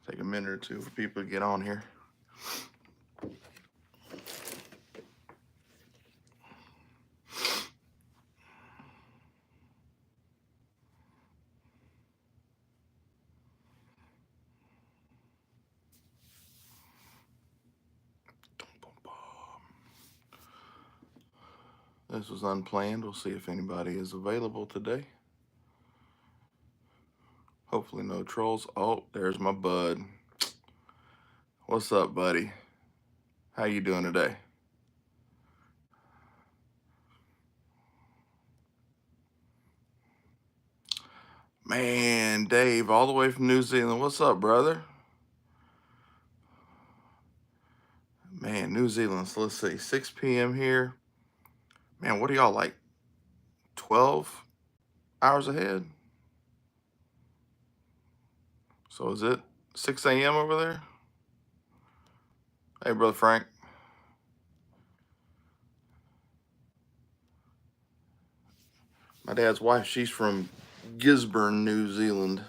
Take a minute or two for people to get on here. This was unplanned. We'll see if anybody is available today. Hopefully no trolls. Oh, there's my bud. What's up, buddy? How you doing today? Man, Dave, all the way from New Zealand. What's up, brother? Man, New Zealand. So let's see, 6 p.m. here. Man, what are y'all like? 12 hours ahead? So is it 6 a.m. over there? Hey, brother Frank. My dad's wife, she's from Gisborne, New Zealand.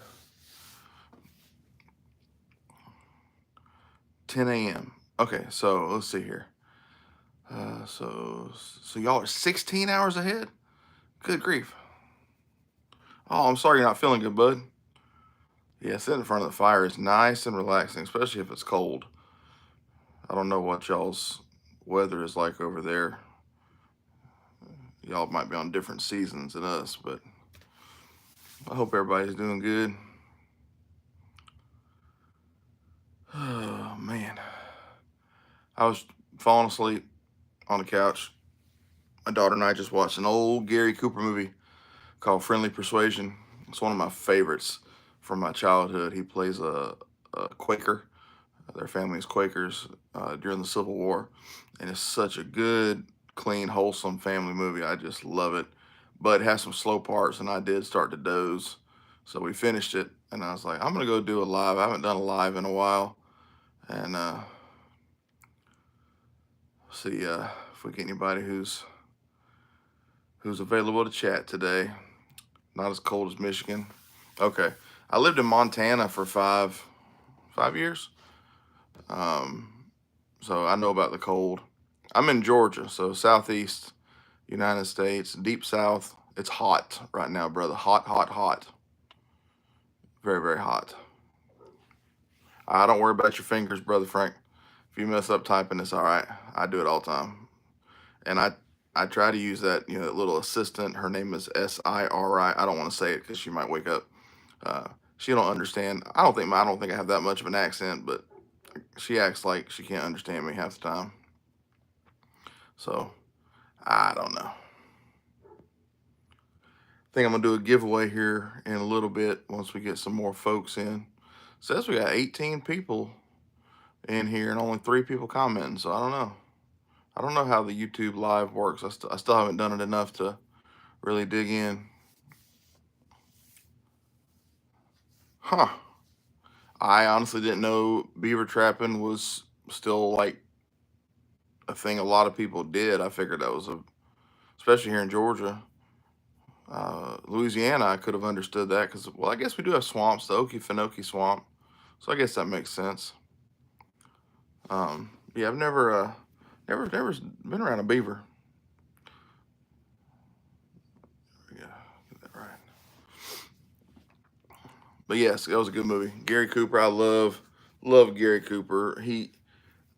10 a.m. Okay, so let's see here. So y'all are 16 hours ahead? Good grief. Oh, I'm sorry you're not feeling good, bud. Yeah, sitting in front of the fire is nice and relaxing, especially if it's cold. I don't know what y'all's weather is like over there. Y'all might be on different seasons than us, but I hope everybody's doing good. Oh, man. I was falling asleep on the couch. My daughter and I just watched an old Gary Cooper movie called Friendly Persuasion. It's one of my favorites from my childhood. He plays a Quaker. Their family is Quakers during the Civil War. And it's such a good, clean, wholesome family movie. I just love it. But it has some slow parts, and I did start to doze. So we finished it, and I was like, I'm going to go do a live. I haven't done a live in a while. And see if we get anybody who's available to chat today. Not as cold as Michigan. Okay. I lived in Montana for five years. So I know about the cold. I'm in Georgia, so southeast United States, deep south. It's hot right now, brother. Hot, hot, hot. Very, very hot. Don't worry about your fingers, brother Frank. If you mess up typing, it's all right. I do it all the time. And I try to use that, that little assistant. Her name is Siri. I don't want to say it because she might wake up. She don't understand. I don't think I have that much of an accent, but she acts like she can't understand me half the time. So I don't know. I think I'm gonna do a giveaway here in a little bit once we get some more folks in. Says we got 18 people in here and only 3 people commenting. So I don't know. I don't know how the YouTube live works. I still haven't done it enough to really dig in. Huh. I honestly didn't know beaver trapping was still like a thing a lot of people did. I figured that was especially here in Georgia. Louisiana, I could have understood that because, well, I guess we do have swamps, the Okefenokee swamp. So I guess that makes sense. Yeah, I've never been around a beaver. Yeah, get that right. But yes, that was a good movie. Gary Cooper, I love Gary Cooper.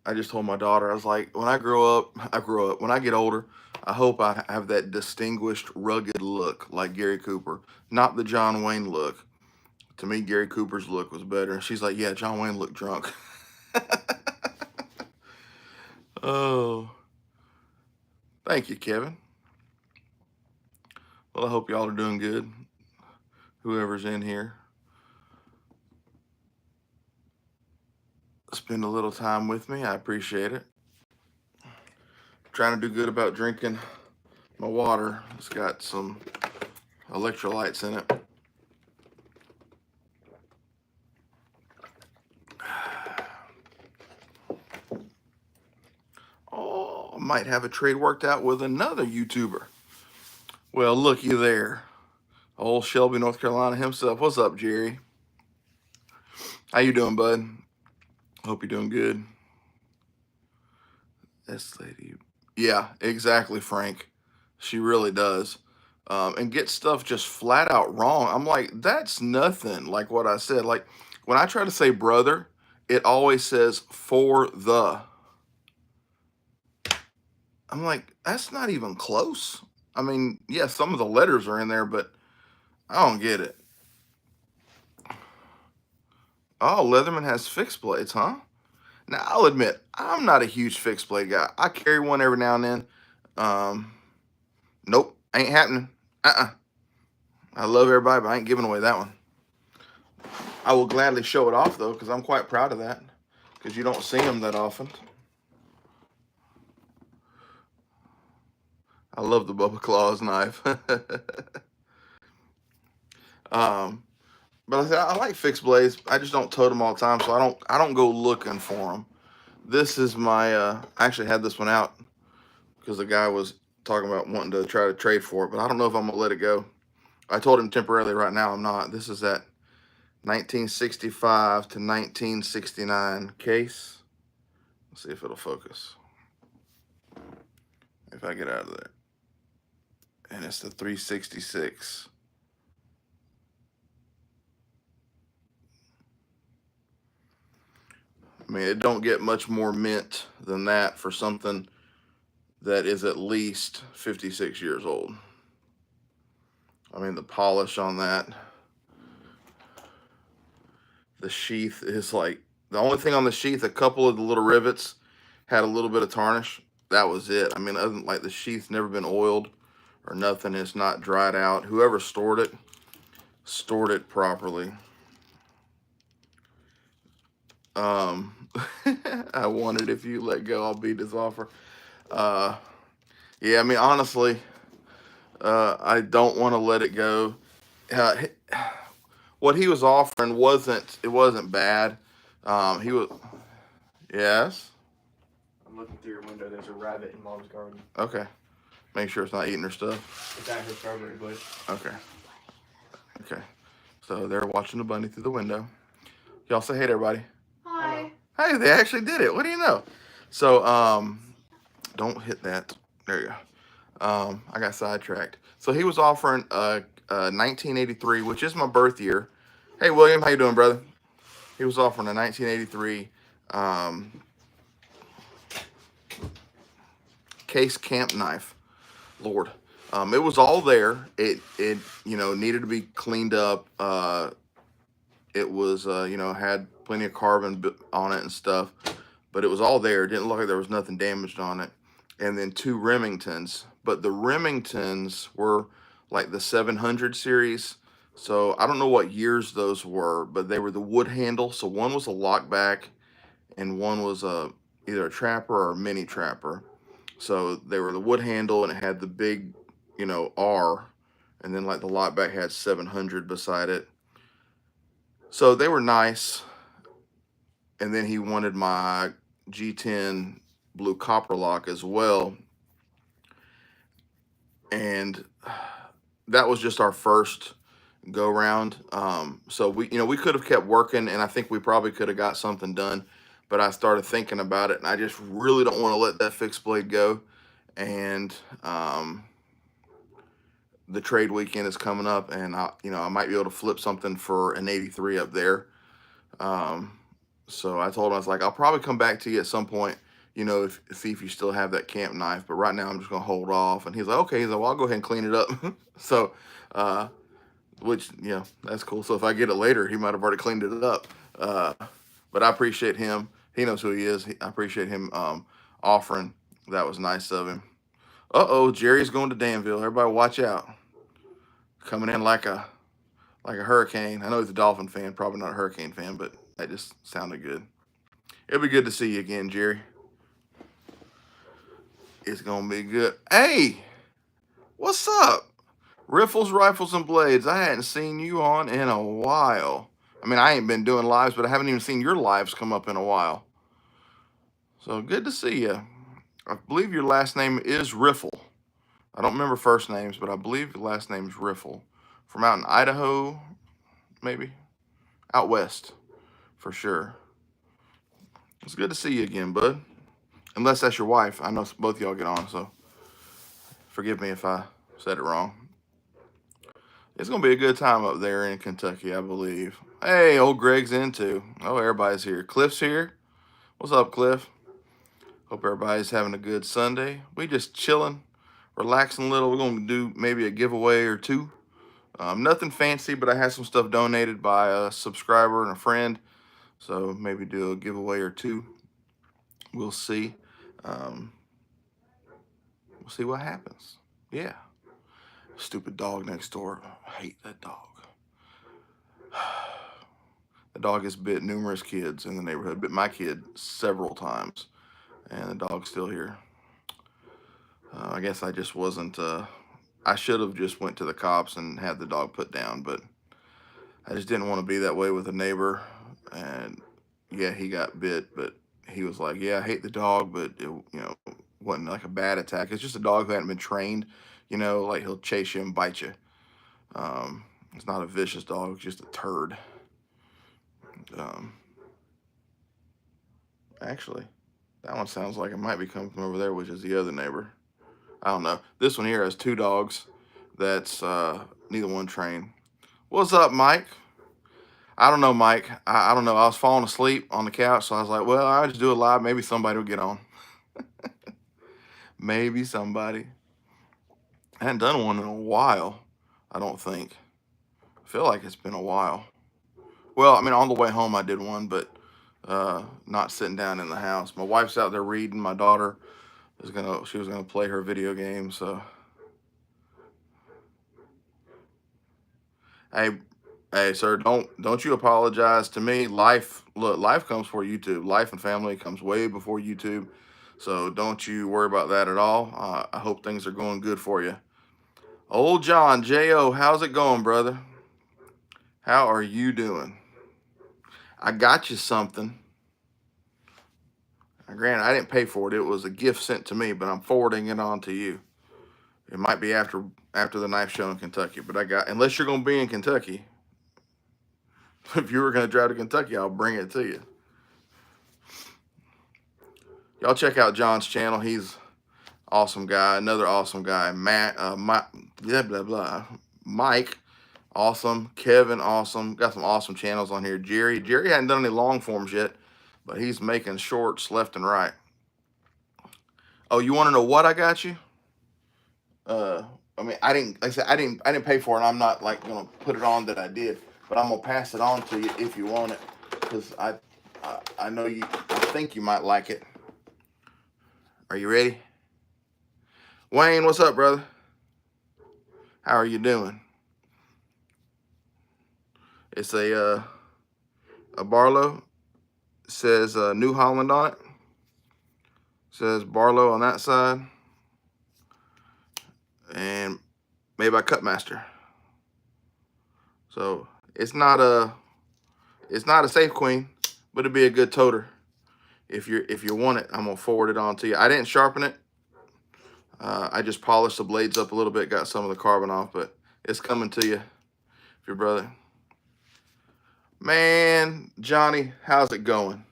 I just told my daughter, I was like, when I grow up, when I get older, I hope I have that distinguished, rugged look like Gary Cooper, not the John Wayne look. To me, Gary Cooper's look was better. And she's like, yeah, John Wayne looked drunk. Oh, thank you, Kevin. Well, I hope y'all are doing good. Whoever's in here. Spend a little time with me. I appreciate it. Trying to do good about drinking my water. It's got some electrolytes in it. Oh, I might have a trade worked out with another YouTuber. Well, looky there. Old Shelby, North Carolina himself. What's up, Jerry? How you doing, bud? Hope you're doing good. This lady. Yeah, exactly, Frank. She really does. And get stuff just flat out wrong. I'm like, that's nothing like what I said. Like when I try to say brother, it always says for the. I'm like, that's not even close. I mean, yeah, some of the letters are in there, but I don't get it. Oh, Leatherman has fixed blades, huh? Now, I'll admit, I'm not a huge fixed blade guy. I carry one every now and then. Um, nope, ain't happening. I love everybody, but I ain't giving away that one. I will gladly show it off, though, because I'm quite proud of that. Because you don't see them that often. I love the Bubba Claws knife. But I like fixed blades. I just don't tote them all the time, so I don't go looking for them. This is my. I actually had this one out because the guy was talking about wanting to try to trade for it, but I don't know if I'm gonna let it go. I told him temporarily. Right now, I'm not. This is that 1965 to 1969 case. Let's see if it'll focus. If I get out of there, and it's the 366. I mean, it don't get much more mint than that for something that is at least 56 years old. I mean, the polish on that, the sheath is like, the only thing on the sheath, a couple of the little rivets had a little bit of tarnish. That was it. I mean, other than like the sheath's never been oiled or nothing. It's not dried out. Whoever stored it properly. I wanted, if you let go, I'll beat his offer. Yeah, I mean, honestly, I don't want to let it go. Uh, what he was offering wasn't bad. He was, yes. I'm looking through your window. There's a rabbit in Mom's garden. Okay. Make sure it's not eating her stuff. It's at her strawberry bush. Okay. Okay. So they're watching the bunny through the window. Y'all say hey to everybody. Hi. Hey, they actually did it. What do you know? So, don't hit that. There you go. I got sidetracked. So he was offering 1983, which is my birth year. Hey, William, how you doing, brother? He was offering a 1983 case camp knife. Lord, it was all there. It needed to be cleaned up. It was had plenty of carbon on it and stuff, but it was all there. It didn't look like there was nothing damaged on it. And then 2 Remingtons, but the Remingtons were like the 700 series. So I don't know what years those were, but they were the wood handle. So one was a lockback, and one was either a trapper or a mini trapper. So they were the wood handle, and it had the big, R, and then like the lockback had 700 beside it. So they were nice. And then he wanted my G10 blue copper lock as well. And that was just our first go round. So we could have kept working, and I think we probably could have got something done. But I started thinking about it, and I just really don't want to let that fixed blade go. And the trade weekend is coming up, and I might be able to flip something for an 83 up there. So I told him, I was like, I'll probably come back to you at some point, see if you still have that camp knife. But right now I'm just going to hold off. And he's like, okay. He's like, well, I'll go ahead and clean it up. So, which, that's cool. So if I get it later, he might have already cleaned it up. But I appreciate him. He knows who he is. I appreciate him offering. That was nice of him. Uh-oh, Jerry's going to Danville. Everybody watch out. Coming in like a hurricane. I know he's a Dolphin fan, probably not a Hurricane fan, but that just sounded good. It'll be good to see you again, Jerry. It's going to be good. Hey, what's up? Riffles, Rifles, and Blades. I hadn't seen you on in a while. I mean, I ain't been doing lives, but I haven't even seen your lives come up in a while. So good to see you. I believe your last name is Riffle. I don't remember first names, but I believe your last name is Riffle. From out in Idaho, maybe? Out west. for sure. It's good to see you again, bud. Unless that's your wife. I know both y'all get on, so forgive me if I said it wrong. It's going to be a good time up there in Kentucky, I believe. Hey, old Greg's in too. Oh, everybody's here. Cliff's here. What's up, Cliff? Hope everybody's having a good Sunday. We just chilling, relaxing a little. We're going to do maybe a giveaway or two. Nothing fancy, but I had some stuff donated by a subscriber and a friend. So maybe do a giveaway or two. We'll see. We'll see what happens. Yeah. Stupid dog next door. I hate that dog. The dog has bit numerous kids in the neighborhood. Bit my kid several times. And the dog's still here. I guess I just wasn't... I should have just went to the cops and had the dog put down. But I just didn't want to be that way with a neighbor. And yeah, he got bit. But he was like, yeah, I hate the dog. But it, wasn't like a bad attack. It's just a dog who hadn't been trained. Like he'll chase you and bite you. It's not a vicious dog, it's just a turd. Actually, that one sounds like it might be coming from over there, which is the other neighbor. I don't know. This one here has two dogs. That's neither one trained. What's up, Mike? I don't know, Mike. I don't know. I was falling asleep on the couch, so I was like, well, I'll just do it live. Maybe somebody will get on. Maybe somebody. I hadn't done one in a while, I don't think. I feel like it's been a while. Well, I mean, on the way home I did one, but not sitting down in the house. My wife's out there reading. My daughter she was gonna play her video game. So, hey, sir, don't you apologize to me. Life comes before YouTube. Life and family comes way before YouTube. So don't you worry about that at all. I hope things are going good for you. Old John, J.O., how's it going, brother? How are you doing? I got you something. Granted, I didn't pay for it. It was a gift sent to me, but I'm forwarding it on to you. It might be after the knife show in Kentucky, but unless you're going to be in Kentucky, if you were going to drive to Kentucky, I'll bring it to you. Y'all check out John's channel. He's awesome guy. Another awesome guy. Matt, blah, blah, blah. Mike, awesome. Kevin, awesome. Got some awesome channels on here. Jerry hadn't done any long forms yet, but he's making shorts left and right. Oh, you want to know what I got you? I mean, I didn't pay for it. I'm not like gonna put it on that I did, but I'm gonna pass it on to you if you want it, because I know I think you might like it. Are you ready? Wayne, what's up, brother? How are you doing? It's a Barlow. It says New Holland on it. It says Barlow on that side, and made by Cutmaster. So it's not a safe queen, but it'd be a good toter. If you want it, I'm gonna forward it on to you. I didn't sharpen it. I just polished the blades up a little bit, got some of the carbon off, but it's coming to you, your brother. Man, Johnny, how's it going?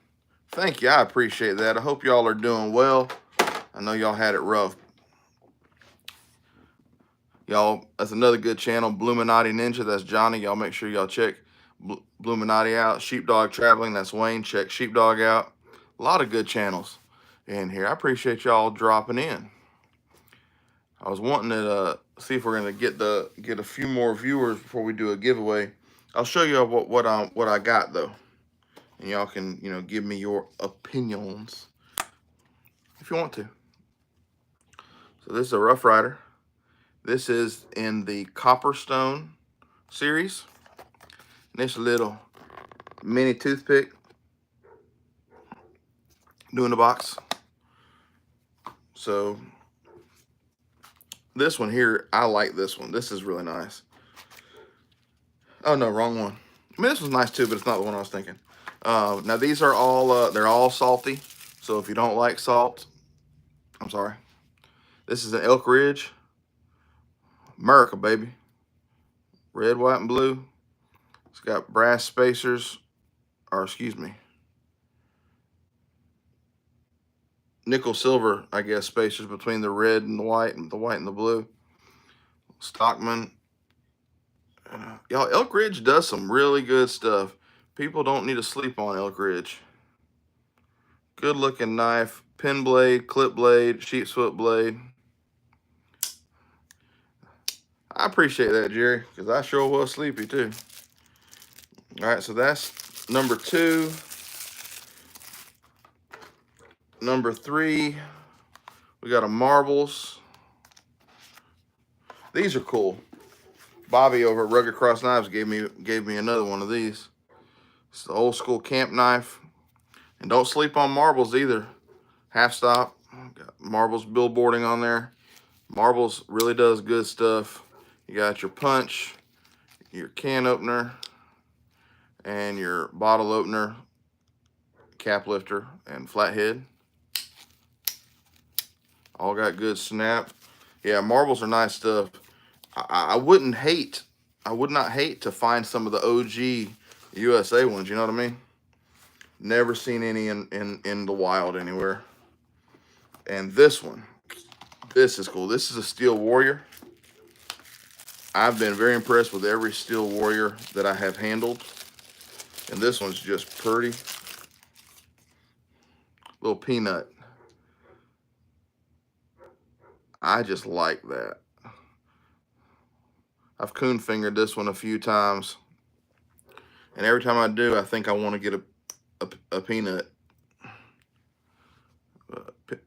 Thank you. I appreciate that. I hope y'all are doing well. I know y'all had it rough. Y'all, that's another good channel, Bluminati Ninja. That's Johnny. Y'all make sure y'all check Bluminati out. Sheepdog Traveling, that's Wayne. Check Sheepdog out. A lot of good channels in here. I appreciate y'all dropping in. I was wanting to see if we're gonna get a few more viewers before we do a giveaway. I'll show you what I got though, and y'all can give me your opinions if you want to. So this is a Rough Rider. This is in the Copperstone series. This little mini toothpick doing the box. So this one here, I like this one. This is really nice. Oh no, wrong one. I mean, this was nice too, but it's not the one I was thinking. Now these are all, they're all salty. So if you don't like salt, I'm sorry. This is an Elk Ridge. America, baby. Red, white, and blue. It's got brass spacers or excuse me, nickel silver, I guess, spacers between the red and the white and the blue. Stockman. Y'all, Elk Ridge does some really good stuff. People don't need to sleep on Elk Ridge. Good looking knife, pin blade, clip blade, sheep's foot blade. I appreciate that, Jerry, because I sure was sleepy too. All right, so that's number 2. Number 3, we got a marbles. These are cool. Bobby over at Rugged Cross Knives gave me another one of these. It's the old school camp knife. And don't sleep on marbles either. Half stop, got marbles billboarding on there. Marbles really does good stuff. You got your punch, your can opener, and your bottle opener, cap lifter, and flathead. All got good snap. Yeah, marbles are nice stuff. I would not hate to find some of the OG USA ones, you know what I mean? Never seen any in the wild anywhere. And this one, this is cool. This is a Steel Warrior. I've been very impressed with every Steel Warrior that I have handled. And this one's just pretty. Little peanut. I just like that. I've coon fingered this one a few times. And every time I do, I think I want to get a peanut.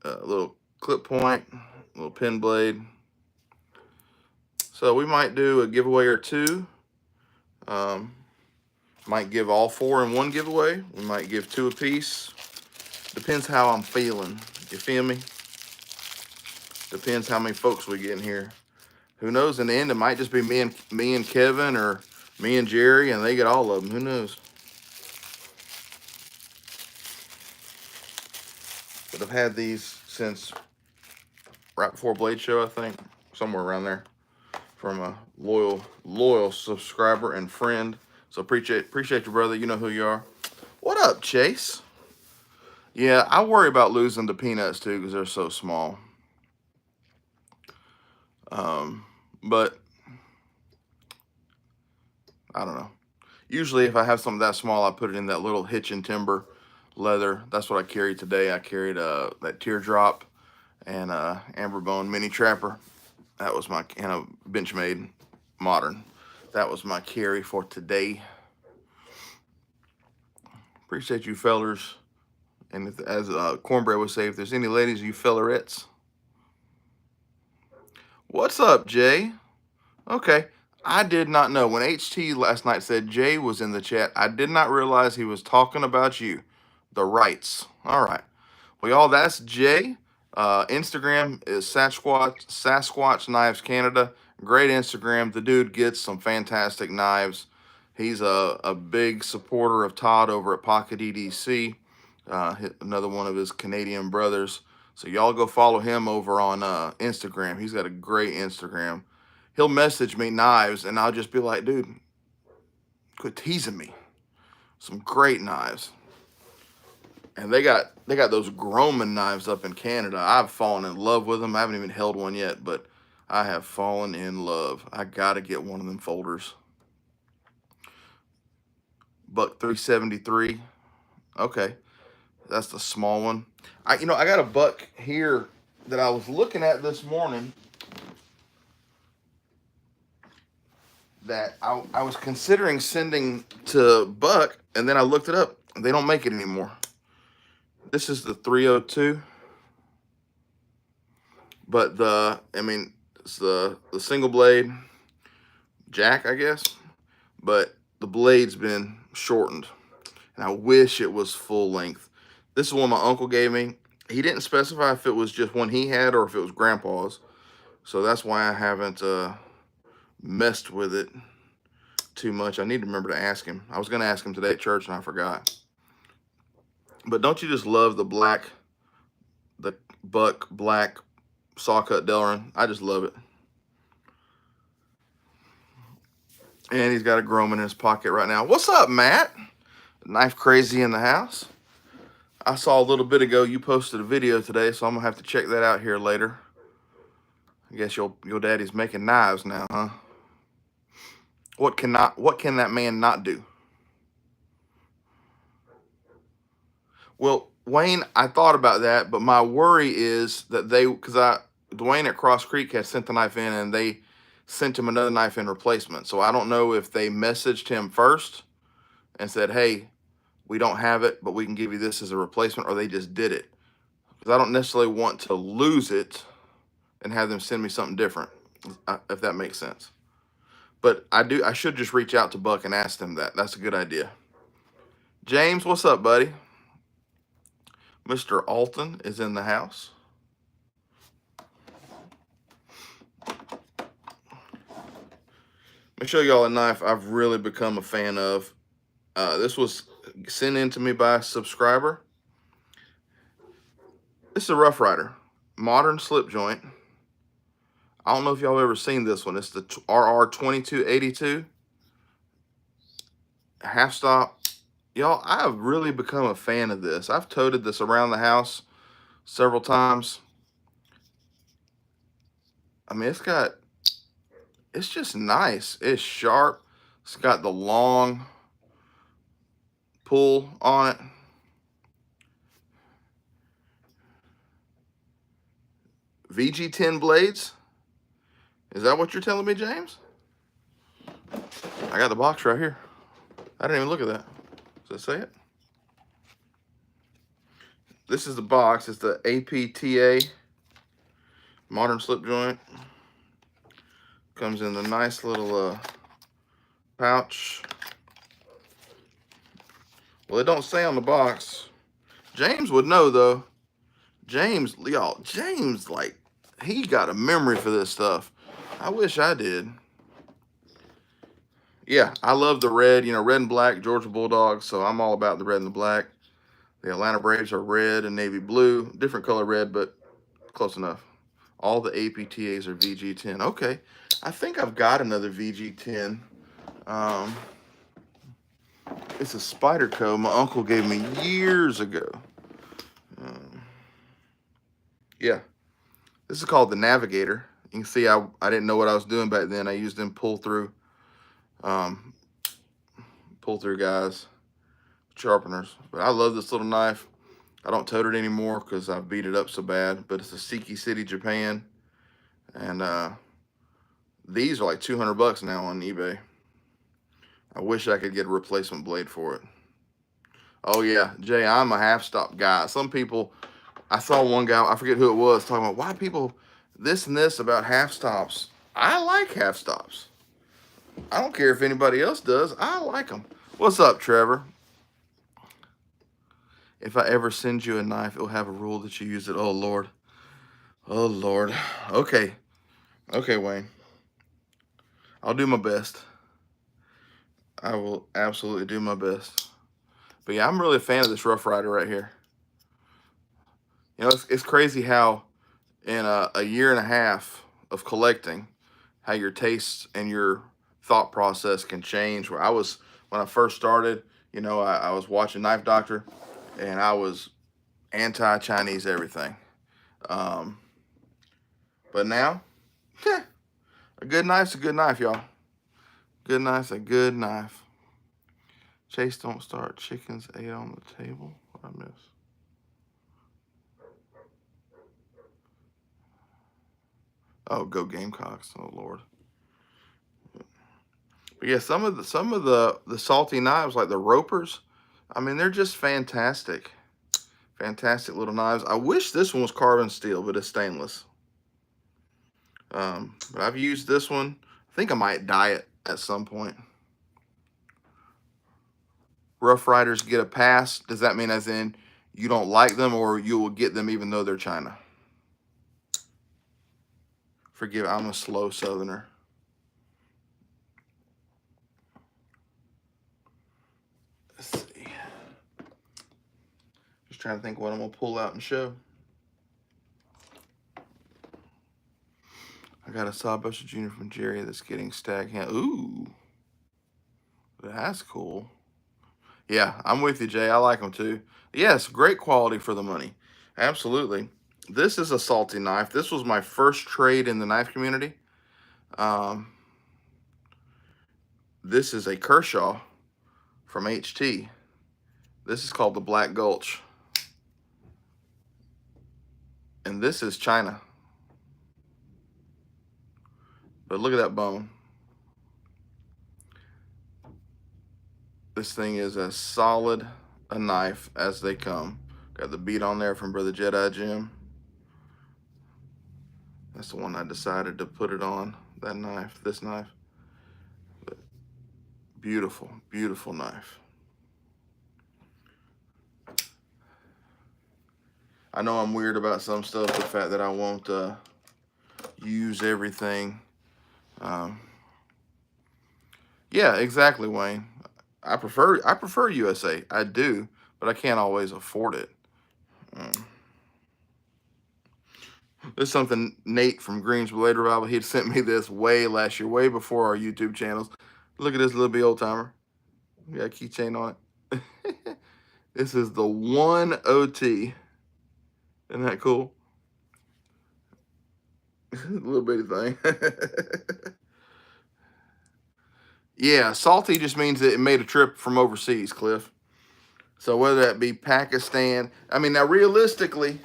A little clip point, a little pin blade. So we might do a giveaway or 2. Might give all 4 in one giveaway. We might give 2 apiece. Depends how I'm feeling. You feel me? Depends how many folks we get in here. Who knows? In the end, it might just be me and Kevin, or me and Jerry, and they get all of them. Who knows? But I've had these since right before Blade Show, I think, somewhere around there, from a loyal subscriber and friend. So appreciate you, brother. You know who you are. What up, Chase? Yeah, I worry about losing the peanuts too because they're so small. But I don't know. Usually if I have something that small, I put it in that little hitch and timber leather. That's what I carried today. I carried that teardrop and amber bone mini trapper. That was my Benchmade modern. That was my carry for today. Appreciate you fellers. And if, as Cornbread would say, if there's any ladies, you fellerettes. What's up, Jay? Okay. I did not know. When HT last night said Jay was in the chat, I did not realize he was talking about you. The rights. All right. Well, y'all, that's Jay. Instagram is Sasquatch Knives Canada. Great Instagram. The dude gets some fantastic knives. He's a big supporter of Todd over at Pocket EDC. Another one of his Canadian brothers. So y'all go follow him over on Instagram. He's got a great Instagram. He'll message me knives, and I'll just be like, dude, quit teasing me. Some great knives. And they got those Groman knives up in Canada. I've fallen in love with them. I haven't even held one yet, but I have fallen in love. I gotta get one of them folders. Buck 373. Okay, that's the small one. I got a buck here that I was looking at this morning that I was considering sending to Buck, and then I looked it up. They don't make it anymore. This is the 302, but it's the single blade jack, I guess, but the blade's been shortened, and I wish it was full length. This is one my uncle gave me. He didn't specify if it was just one he had or if it was Grandpa's, so that's why I haven't messed with it too much. I need to remember to ask him. I was going to ask him today at church, and I forgot. But don't you just love the Buck black saw cut Delrin? I just love it. And he's got a Groman in his pocket right now. What's up, Matt? Knife crazy in the house. I saw a little bit ago you posted a video today, so I'm gonna have to check that out here later. I guess your daddy's making knives now, huh? What can that man not do? Well, Wayne, I thought about that, but my worry is that Dwayne at Cross Creek had sent the knife in and they sent him another knife in replacement. So I don't know if they messaged him first and said, "Hey, we don't have it, but we can give you this as a replacement," or they just did it. Because I don't necessarily want to lose it and have them send me something different, if that makes sense. But I should just reach out to Buck and ask them that. That's a good idea. James, what's up, buddy? Mr. Alton is in the house. Let me show y'all a knife I've really become a fan of. This was sent in to me by a subscriber. This is a Rough Rider, modern slip joint. I don't know if y'all have ever seen this one. It's the RR2282 half stop. Y'all, I've really become a fan of this. I've toted this around the house several times. I mean, it's just nice. It's sharp. It's got the long pull on it. VG10 blades. Is that what you're telling me, James? I got the box right here. I didn't even look at that. Does it say it? This is the box. It's the APTA modern slip joint. Comes in the nice little pouch. Well, it don't say on the box. James would know though. James, like, he got a memory for this stuff. I wish I did. Yeah, I love the red, red and black, Georgia Bulldogs, so I'm all about the red and the black. The Atlanta Braves are red and navy blue. Different color red, but close enough. All the APTAs are VG10. Okay, I think I've got another VG10. It's a Spyderco my uncle gave me years ago. Yeah, this is called the Navigator. You can see I didn't know what I was doing back then. I used them pull through guys, sharpeners. But I love this little knife. I don't tote it anymore because I beat it up so bad. But it's a Siki City, Japan, and these are like $200 now on eBay. I wish I could get a replacement blade for it. Oh yeah, Jay, I'm a half stop guy. Some people, I saw one guy, I forget who it was, talking about why people this and this about half stops. I like half stops. I don't care if anybody else does. I like them. What's up, Trevor? If I ever send you a knife, it'll have a rule that you use it. Oh, Lord. Oh, Lord. Okay. Okay, Wayne. I'll do my best. I will absolutely do my best. But yeah, I'm really a fan of this Rough Rider right here. It's crazy how in a year and a half of collecting, how your tastes and your thought process can change. When I first started, I was watching Knife Doctor, and I was anti-Chinese everything. But now, a good knife's a good knife, y'all. Good knife's a good knife. Chase don't start. Chickens ate on the table. What I miss? Oh, go Gamecocks! Oh Lord. But yeah, some of the salty knives, like the Ropers, I mean, they're just fantastic. Fantastic little knives. I wish this one was carbon steel, but it's stainless. But I've used this one. I think I might dye it at some point. Rough Riders get a pass. Does that mean as in you don't like them, or you will get them even though they're China? Forgive, I'm a slow southerner. Let's see. Just trying to think what I'm going to pull out and show. I got a Sawbuster Jr. from Jerry that's getting stag hand. Ooh. That's cool. Yeah, I'm with you, Jay. I like them too. Yes, great quality for the money. Absolutely. This is a salty knife. This was my first trade in the knife community. Um, this is a Kershaw from HT. This is called the Black Gulch. And this is China. But look at that bone. This thing is as solid a knife as they come. Got the bead on there from Brother Jedi Jim. That's the one I decided to put it on, that knife, this knife. But beautiful, beautiful knife. I know I'm weird about some stuff, the fact that I won't use everything. Um, yeah, exactly, Wayne. I prefer USA. I do, but I can't always afford it. Um, This is something Nate from Green's Blade Revival, he'd sent me this way last year, way before our YouTube channels. Look at this little bit old timer. We got a keychain on it. This is the 1OT. Isn't that cool? Little bitty thing. Yeah, salty just means that it made a trip from overseas, Cliff. So whether that be Pakistan, I mean, now realistically,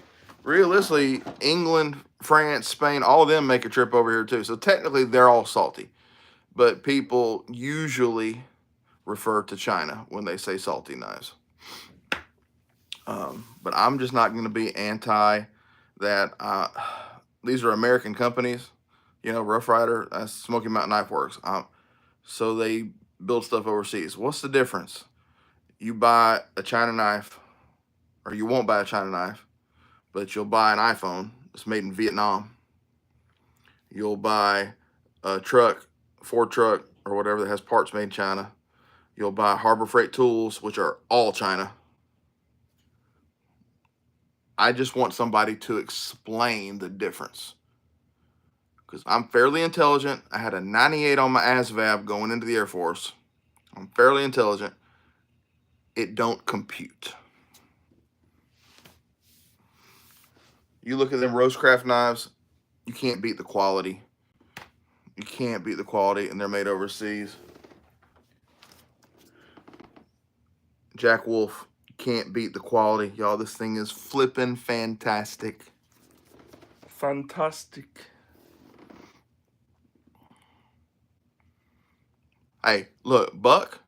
England, France, Spain, all of them make a trip over here too. So technically, they're all salty. But people usually refer to China when they say salty knives. But I'm just not going to be anti that. These are American companies, Rough Rider, Smoky Mountain Knife Works. So they build stuff overseas. What's the difference? You buy a China knife, or you won't buy a China knife, but you'll buy an iPhone that's made in Vietnam. You'll buy a truck, Ford truck, or whatever that has parts made in China. You'll buy Harbor Freight tools, which are all China. I just want somebody to explain the difference. Because I'm fairly intelligent. I had a 98 on my ASVAB going into the Air Force. I'm fairly intelligent. It don't compute. You look at them Roastcraft knives, you can't beat the quality. You can't beat the quality, and they're made overseas. Jack Wolf, can't beat the quality. Y'all, this thing is flipping fantastic. Fantastic. Hey, look, Buck,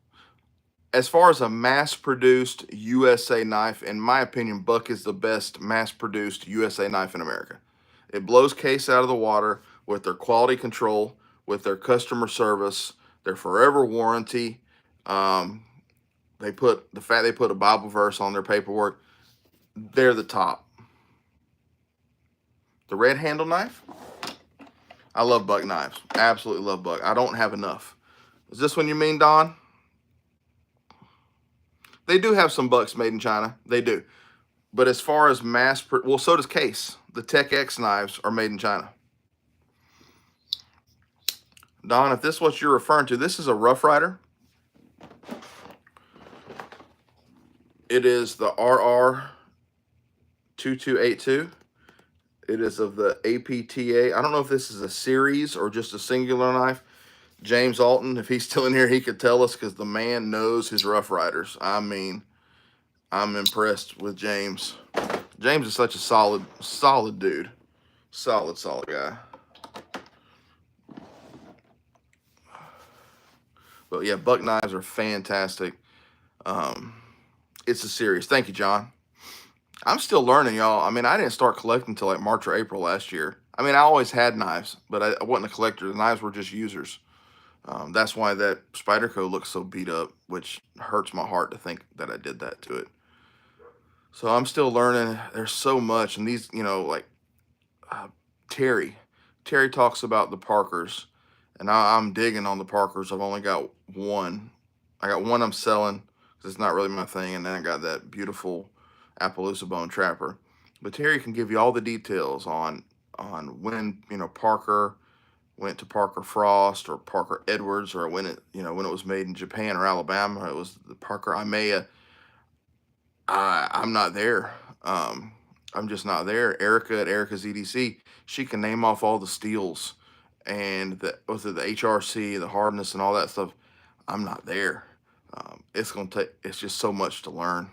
as far as a mass-produced USA knife, in my opinion, Buck is the best mass-produced USA knife in America. It blows case out of the water with their quality control, with their customer service, their forever warranty. They put a Bible verse on their paperwork. They're the top. The red handle knife, I love Buck knives. Absolutely love Buck. I don't have enough. Is this one you mean, Don? They do have some Bucks made in China. They do. But as far as well, so does Case. The Tech X knives are made in China. Don, if this is what you're referring to, this is a Rough Rider. It is the RR2282. It is of the APTA. I don't know if this is a series or just a singular knife. James Alton, if he's still in here, he could tell us because the man knows his Rough Riders. I mean, I'm impressed with James. James is such a solid dude. Solid guy. But yeah, Buck knives are fantastic. It's a series. Thank you, John. I'm still learning, y'all. I mean, I didn't start collecting until like March or April last year. I mean, I always had knives, but I wasn't a collector. The knives were just users. That's why that Spyderco looks so beat up, which hurts my heart to think that I did that to it. So I'm still learning. There's so much, and these, like Terry talks about the Parkers, and I'm digging on the Parkers. I've only got one. I got one I'm selling because it's not really my thing, and then I got that beautiful Appaloosa Bone Trapper. But Terry can give you all the details on when Parker went to Parker Frost or Parker Edwards, or when it was made in Japan or Alabama, it was the Parker Imea. I'm not there. Um, I'm just not there. Erica at Erica's EDC, she can name off all the steels and the HRC, the hardness, and all that stuff. I'm not there. It's gonna take. It's just so much to learn.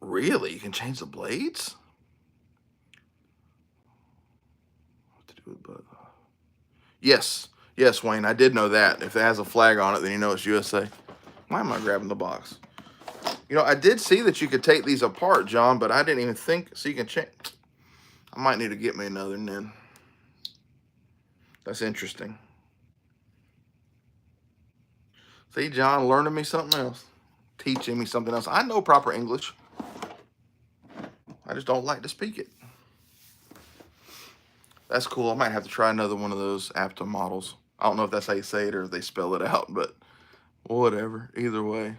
Really, you can change the blades. What to do with but? Yes, yes, Wayne. I did know that. If it has a flag on it, then you know it's USA. Why am I grabbing the box? I did see that you could take these apart, John, but I didn't even think. So you can change. I might need to get me another then. That's interesting. See, John, learning me something else, teaching me something else. I know proper English. I just don't like to speak it. That's cool. I might have to try another one of those Apta models. I don't know if that's how you say it or if they spell it out, but whatever. Either way.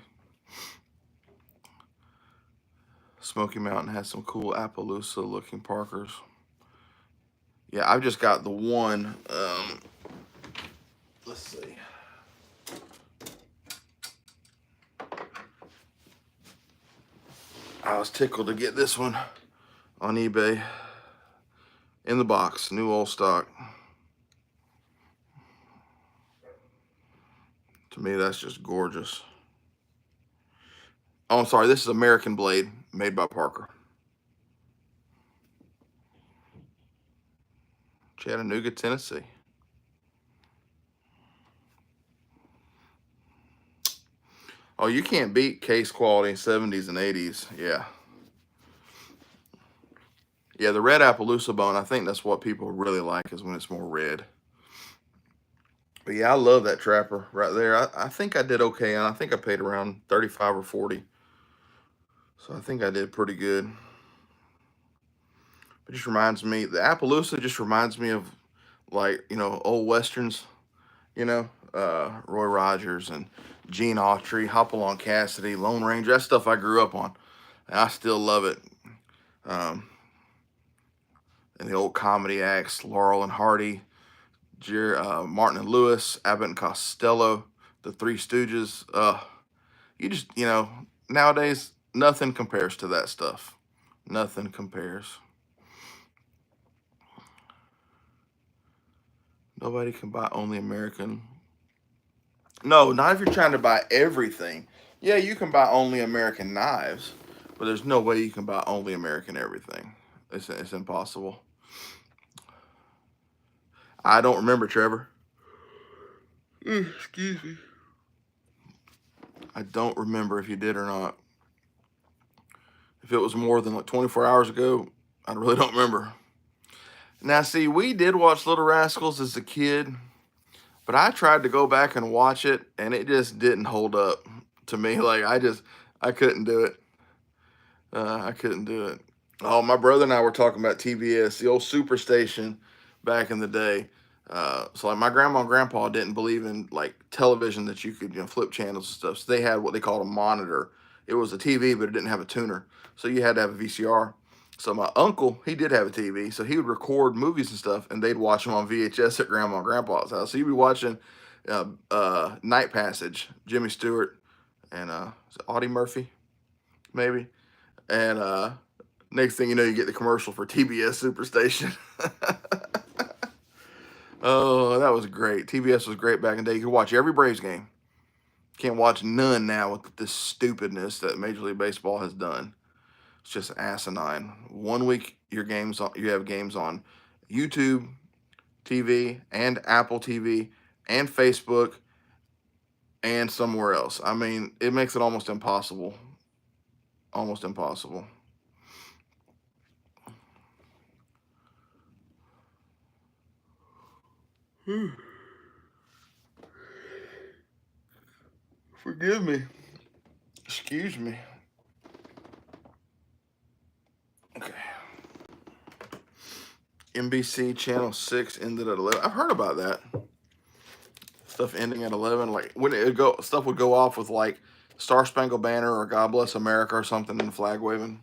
Smoky Mountain has some cool Appaloosa looking Parkers. Yeah, I've just got the one. Let's see. I was tickled to get this one on eBay in the box, new old stock. To me, that's just gorgeous. Oh, I'm sorry. This is American Blade, made by Parker. Chattanooga, Tennessee. Oh, you can't beat case quality in 70s and 80s. Yeah. Yeah, the red Appaloosa bone, I think that's what people really like, is when it's more red. But yeah, I love that trapper right there. I think I did okay, and I think I paid around 35 or 40. So I think I did pretty good. It just reminds me, the Appaloosa just reminds me of, like, old westerns, Roy Rogers and Gene Autry, Hopalong Cassidy, Lone Ranger. That stuff I grew up on, and I still love it. And the old comedy acts, Laurel and Hardy, Martin and Lewis, Abbott and Costello, the Three Stooges. You just, nowadays, nothing compares to that stuff. Nothing compares. Nobody can buy only American. No, not if you're trying to buy everything. Yeah, you can buy only American knives, but there's no way you can buy only American everything. It's impossible. I don't remember, Trevor. Excuse me. I don't remember if you did or not. If it was more than like 24 hours ago, I really don't remember. Now, see, we did watch Little Rascals as a kid, but I tried to go back and watch it, and it just didn't hold up to me. Like, I couldn't do it. I couldn't do it. Oh, my brother and I were talking about TBS, the old Superstation back in the day. So like my grandma and grandpa didn't believe in like television that you could flip channels and stuff. So they had what they called a monitor. It was a TV, but it didn't have a tuner. So you had to have a VCR. So my uncle, he did have a TV, so he would record movies and stuff, and they'd watch them on VHS at grandma and grandpa's house. So you'd be watching Night Passage, Jimmy Stewart, and is it Audie Murphy, maybe. And next thing you know, you get the commercial for TBS Superstation. Oh, that was great. TBS was great back in the day. You could watch every Braves game. Can't watch none now with this stupidness that Major League Baseball has done. It's just asinine. 1 week you have games on YouTube TV and Apple TV and Facebook and somewhere else. I mean, it makes it almost impossible. Almost impossible. Forgive me. Excuse me. Okay. NBC Channel 6 ended at 11. I've heard about that. Stuff ending at 11. Like, when stuff would go off with, like, Star Spangled Banner or God Bless America or something and flag waving.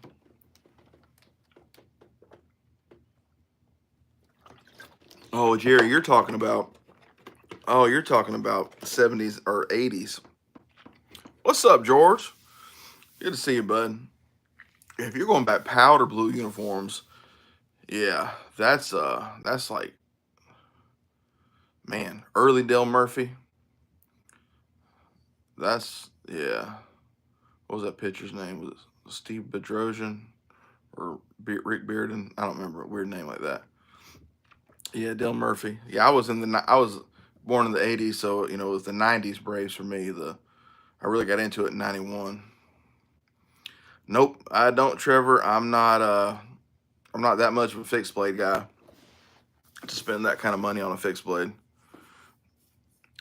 Oh, Jerry, you're talking about. Oh, you're talking about the 70s or 80s. What's up, George? Good to see you, bud. If you're going back powder blue uniforms, yeah, that's like, man, early Dale Murphy. That's, yeah. What was that pitcher's name? Was it Steve Bedrosian or Rick Bearden? I don't remember, a weird name like that. Yeah, Dale Murphy. Yeah, I was born in the 80s, so it was the 90s Braves for me. I really got into it in 91. Nope, I don't, Trevor. I'm not that much of a fixed blade guy to spend that kind of money on a fixed blade.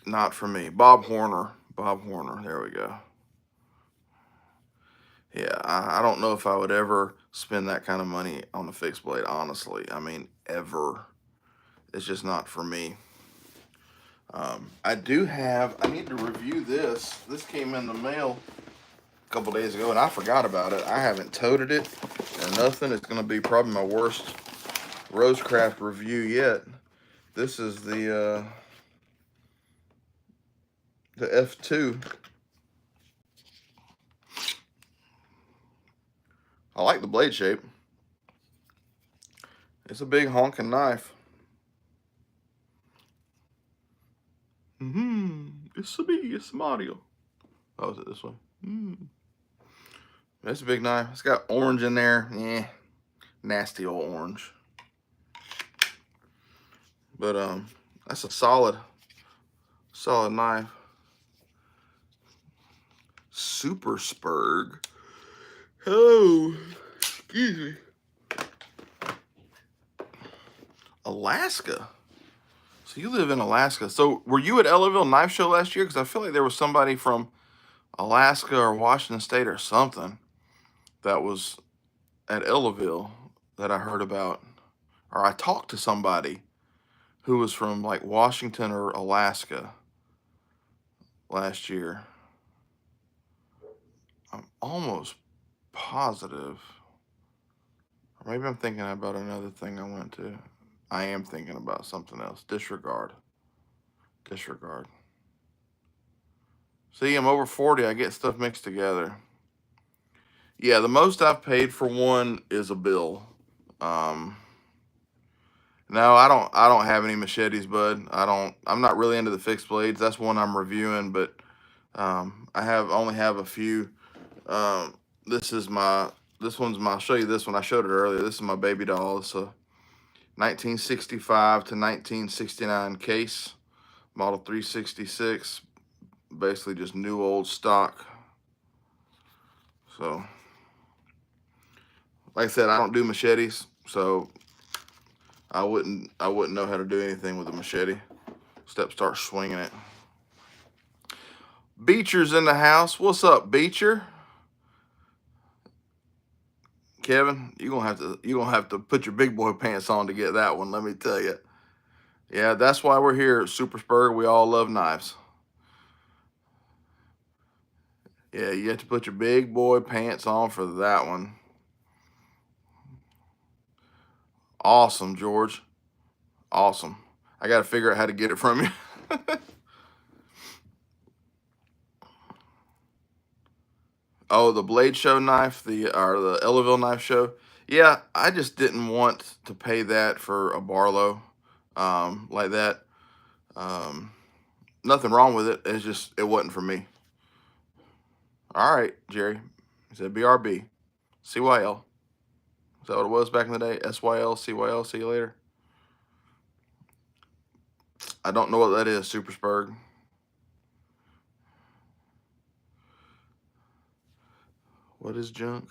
Not for me. Bob Horner. Bob Horner. There we go. Yeah, I don't know if I would ever spend that kind of money on a fixed blade, honestly. I mean, ever. It's just not for me. I need to review this. This came in the mail a couple days ago, and I forgot about it. I haven't toted it or nothing. It's going to be probably my worst Rosecraft review yet. This is the F2. I like the blade shape. It's a big honking knife. It's some audio. Oh, is it this way? It's a big knife. It's got orange in there. Nasty old orange. But that's a solid knife. Super Spurg. Oh, excuse me. Alaska. So you live in Alaska. So were you at Ellaville Knife Show last year? Because I feel like there was somebody from Alaska or Washington State or something that was at Ellaville that I heard about. Or I talked to somebody who was from like Washington or Alaska last year. I'm almost positive. Or maybe I'm thinking about another thing I went to. I am thinking about something else. Disregard. See, I'm over 40. I get stuff mixed together. Yeah, the most I've paid for one is a bill. No, I don't have any machetes, bud. I'm not really into the fixed blades. That's one I'm reviewing, but only have a few. Um, this one's my. I'll show you this one. I showed it earlier. This is my baby doll. It's a 1965 to 1969 case, model 366. Basically just new old stock. So, like I said, I don't do machetes, so I wouldn't know how to do anything with a machete. Start swinging it. Beecher's in the house. What's up, Beecher? Kevin, you're gonna have to put your big boy pants on to get that one, let me tell you. Yeah, that's why we're here at Super Spur. We all love knives. Yeah, you have to put your big boy pants on for that one. Awesome, George. Awesome. I got to figure out how to get it from you. Oh, the Blade Show knife, the Ellaville knife show. Yeah, I just didn't want to pay that for a Barlow like that. Nothing wrong with it. It's just it wasn't for me. All right, Jerry. He said BRB, CYL. Is that what it was back in the day? SYL, CYL. See you later. I don't know what that is. Superspurg. What is junk?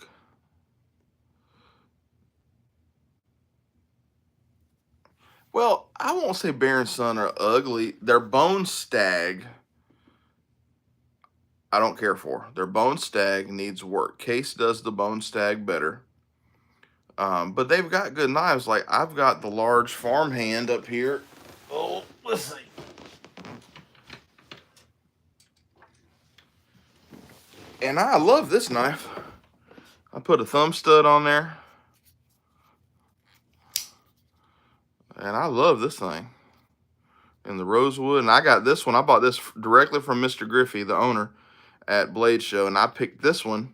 Well, I won't say Bear and Son are ugly. Their Bone Stag, I don't care for. Their Bone Stag needs work. Case does the Bone Stag better. But they've got good knives. Like I've got the large farmhand up here. Oh, let's see. And I love this knife. I put a thumb stud on there. And I love this thing. In the rosewood. And I got this one. I bought this directly from Mr. Griffey, the owner, at Blade Show. And I picked this one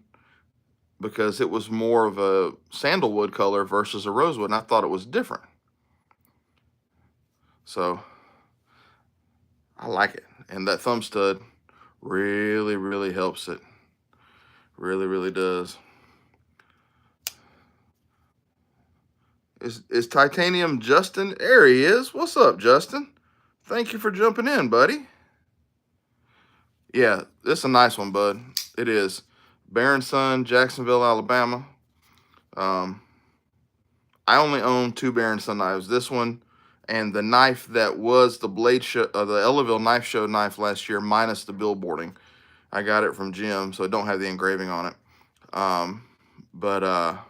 because it was more of a sandalwood color versus a rosewood. And I thought it was different. So I like it. And that thumb stud really, really helps it. Really, really does. Is Titanium Justin? There he is. What's up, Justin? Thank you for jumping in, buddy. Yeah, this is a nice one, bud. It is. Baron Son, Jacksonville, Alabama. I only own 2 Baron Son knives. This one and the knife that was the Blade Show, the Ellaville Knife Show knife last year, minus the billboarding. I got it from Jim, so I don't have the engraving on it. But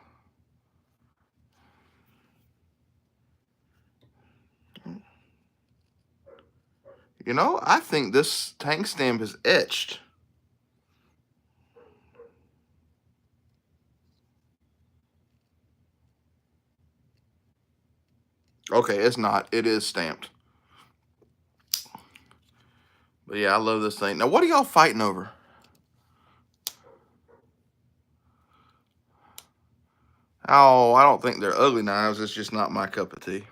you know, I think this tank stamp is etched. Okay, it's not. It is stamped. But yeah, I love this thing. Now, what are y'all fighting over? Oh, I don't think they're ugly knives. It's just not my cup of tea.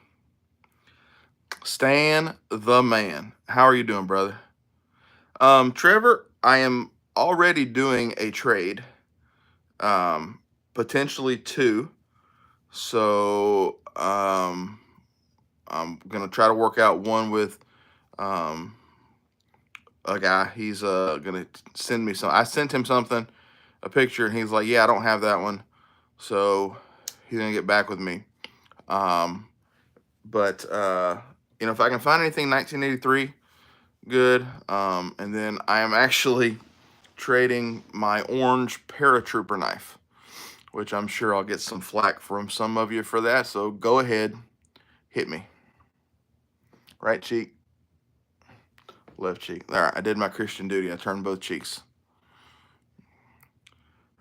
Stan the man. How are you doing, brother? Trevor, I am already doing a trade. Potentially 2. So, I'm gonna try to work out one with a guy. He's gonna send me some. I sent him something, a picture, and he's like, "Yeah, I don't have that one." So he's gonna get back with me. But you know, if I can find anything 1983, good. And then I am actually trading my orange paratrooper knife, which I'm sure I'll get some flack from some of you for that. So go ahead, hit me. Right cheek, left cheek. All right, I did my Christian duty. I turned both cheeks.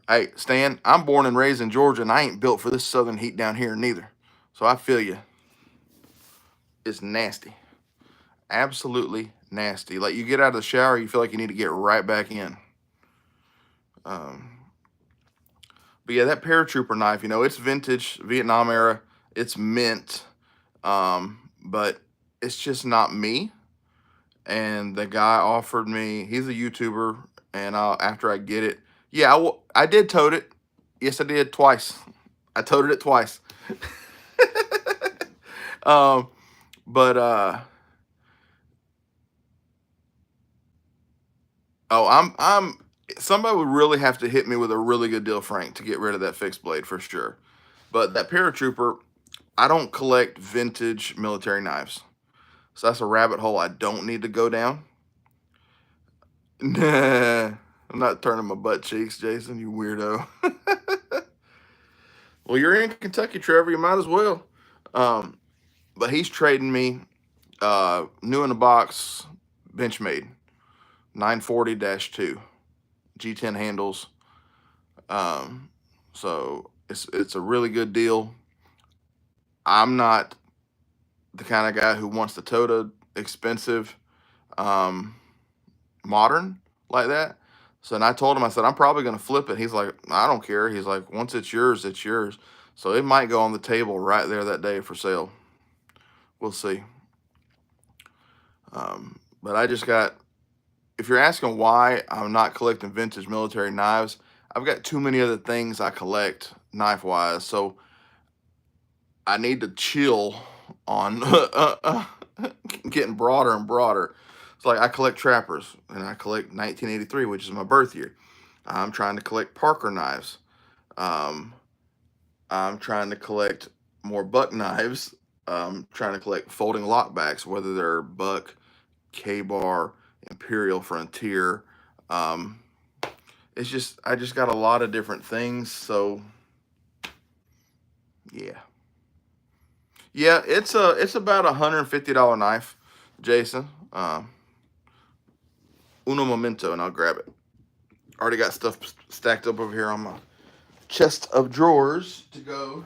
Hey, Stan, I'm born and raised in Georgia, and I ain't built for this southern heat down here neither. So I feel you. It's nasty. Absolutely nasty. Like, you get out of the shower, you feel like you need to get right back in. But yeah, that paratrooper knife, you know, it's vintage, Vietnam era. It's mint. But it's just not me. And the guy offered me, he's a YouTuber, and after I get it, yeah, I did tote it. Yes, I did twice. I toted it twice. But I'm somebody would really have to hit me with a really good deal, Frank, to get rid of that fixed blade for sure. But that paratrooper, I don't collect vintage military knives, so that's a rabbit hole I don't need to go down. Nah, I'm not turning my butt cheeks, Jason, you weirdo. Well, you're in Kentucky, Trevor. You might as well. But he's trading me new in the box Benchmade 940-2 G10 handles. So it's a really good deal. I'm not the kind of guy who wants to tote a expensive modern like that. So, and I told him, I said, I'm probably going to flip it. He's like, I don't care. He's like, once it's yours, it's yours. So it might go on the table right there that day for sale. We'll see. But I just got, if you're asking why I'm not collecting vintage military knives, I've got too many other things I collect knife wise. So I need to chill on getting broader and broader. It's like I collect trappers and I collect 1983, which is my birth year. I'm trying to collect Parker knives. I'm trying to collect more buck knives. Trying to collect folding lockbacks, whether they're buck, K-bar, Imperial, Frontier. It's just, I just got a lot of different things. So yeah. Yeah, it's about $150 knife, Jason. Uno momento, and I'll grab it. Already got stuff stacked up over here on my chest of drawers to go.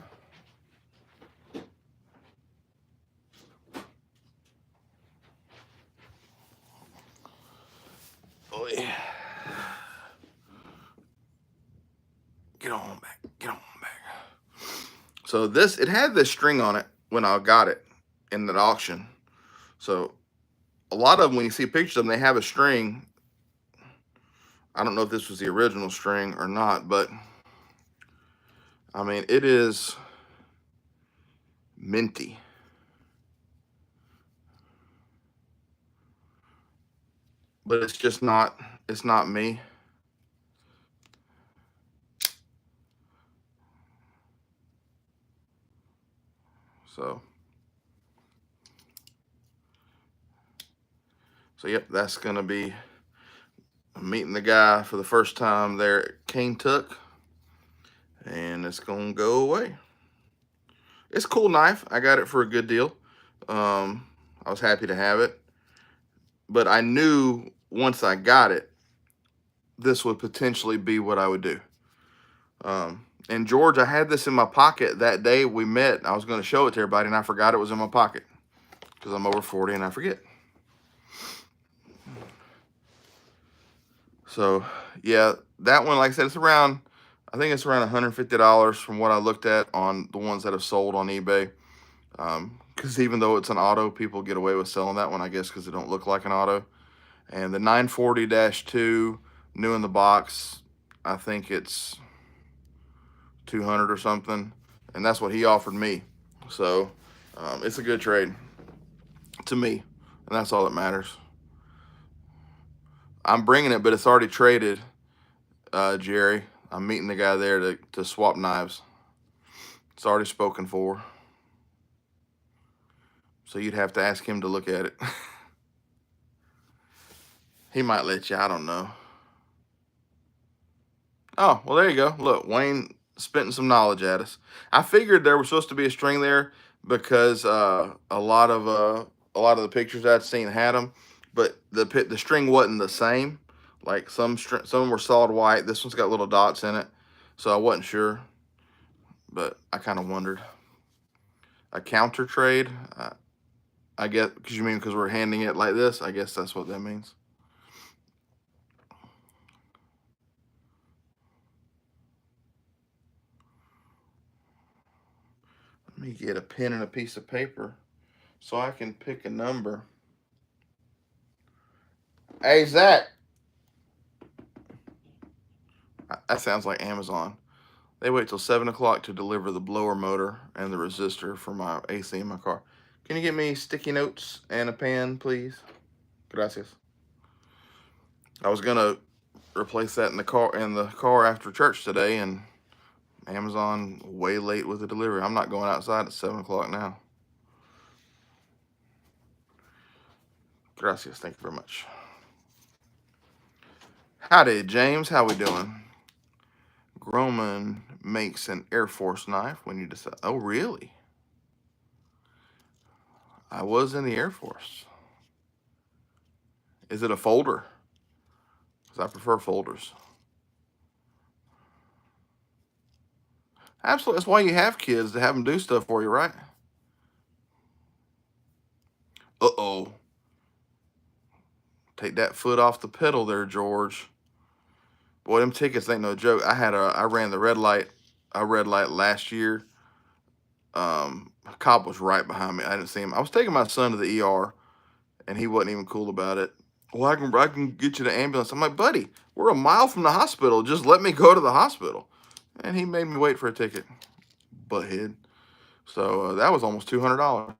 Get on back. Get on back. So it had this string on it when I got it in that auction. So a lot of them, when you see pictures of them, they have a string. I don't know if this was the original string or not, but I mean, it is minty. But it's just not, it's not me. So yep, that's gonna be meeting the guy for the first time there at Cane Tuck, and it's gonna go away. It's a cool knife. I got it for a good deal. I was happy to have it, but I knew once I got it, this would potentially be what I would do. And George, I had this in my pocket that day we met. I was going to show it to everybody, and I forgot it was in my pocket because I'm over 40 and I forget. So yeah, that one, like I said, it's around, I think it's around $150 from what I looked at on the ones that have sold on eBay. Because even though it's an auto, people get away with selling that one, I guess, because it don't look like an auto. And the 940-2 new in the box, I think it's 200 or something, and that's what he offered me. So it's a good trade to me, and that's all that matters. I'm bringing it, but it's already traded, Jerry. I'm meeting the guy there to swap knives. It's already spoken for. So you'd have to ask him to look at it. He might let you, I don't know. Oh, well, there you go. Look, Wayne spitting some knowledge at us. I figured there was supposed to be a string there because a lot of the pictures I'd seen had them, but the string wasn't the same. Like some were solid white. This one's got little dots in it, so I wasn't sure. But I kind of wondered. A counter trade, I guess, because we're handing it like this. I guess that's what that means. Let me get a pen and a piece of paper so I can pick a number. Hey, Zach. That sounds like Amazon. They wait till 7 o'clock to deliver the blower motor and the resistor for my AC in my car. Can you get me sticky notes and a pen, please? Gracias. I was gonna replace that in the car after church today, and Amazon way late with the delivery. I'm not going outside at 7 o'clock now. Gracias. Thank you very much. Howdy, James. How we doing? Groman makes an Air Force knife when you decide. Oh, really? I was in the Air Force. Is it a folder? Because I prefer folders. Absolutely. That's why you have kids, to have them do stuff for you, right? Uh-oh. Take that foot off the pedal there, George. Boy, them tickets ain't no joke. I ran the red light. I red light last year. A cop was right behind me. I didn't see him. I was taking my son to the ER, and he wasn't even cool about it. Well, I can get you the ambulance. I'm like, buddy, we're a mile from the hospital. Just let me go to the hospital. And he made me wait for a ticket. Butthead. So that was almost $200.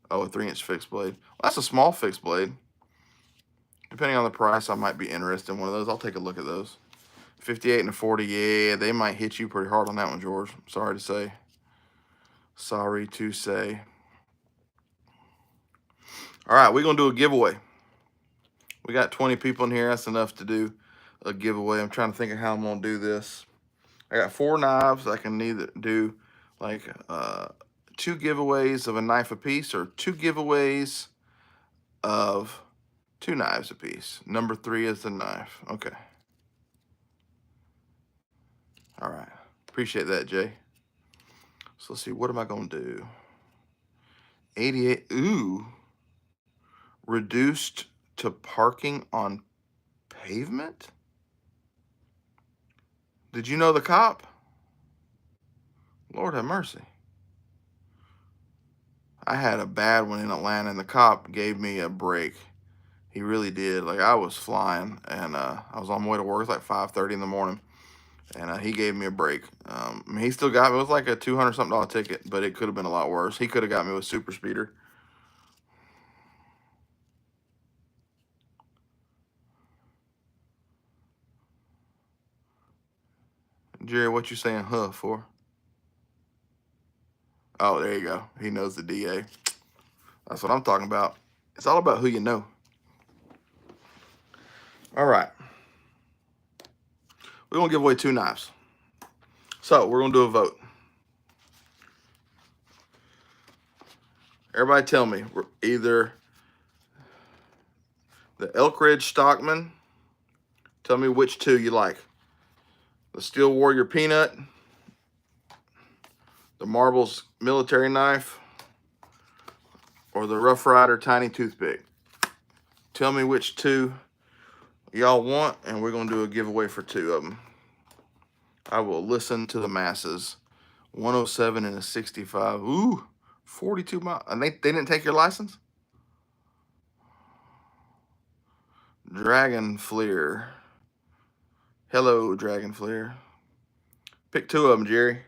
Oh, a 3-inch fixed blade. Well, that's a small fixed blade. Depending on the price, I might be interested in one of those. I'll take a look at those. 58 and a 40, yeah, they might hit you pretty hard on that one, George. Sorry to say. Sorry to say. All right, we're going to do a giveaway. We got 20 people in here. That's enough to do a giveaway. I'm trying to think of how I'm going to do this. I got 4 knives. I can either do like 2 giveaways of a knife apiece or 2 giveaways of 2 knives apiece. Number 3 is the knife. Okay. All right. Appreciate that, Jay. So let's see. What am I going to do? 88. Ooh. Reduced to parking on pavement? Did you know the cop? Lord have mercy. I had a bad one in Atlanta, and the cop gave me a break. He really did. Like, I was flying, and I was on my way to work. It was like 5:30 in the morning, and he gave me a break. I mean, he still got me. It was like a $200-something ticket, but it could have been a lot worse. He could have got me with super speeder. Jerry, what you saying huh for? Oh, there you go. He knows the DA. That's what I'm talking about. It's all about who you know. All right. We're going to give away 2 knives. So we're going to do a vote. Everybody tell me, either the Elk Ridge Stockman, tell me which 2 you like. The Steel Warrior Peanut, the Marbles Military Knife, or the Rough Rider Tiny Toothpick. Tell me which 2 y'all want, and we're going to do a giveaway for 2 of them. I will listen to the masses. 107 and a 65. Ooh, 42 miles. And they didn't take your license? Dragon Fleer. Hello, Dragon Fleer. Pick 2 of them, Jerry.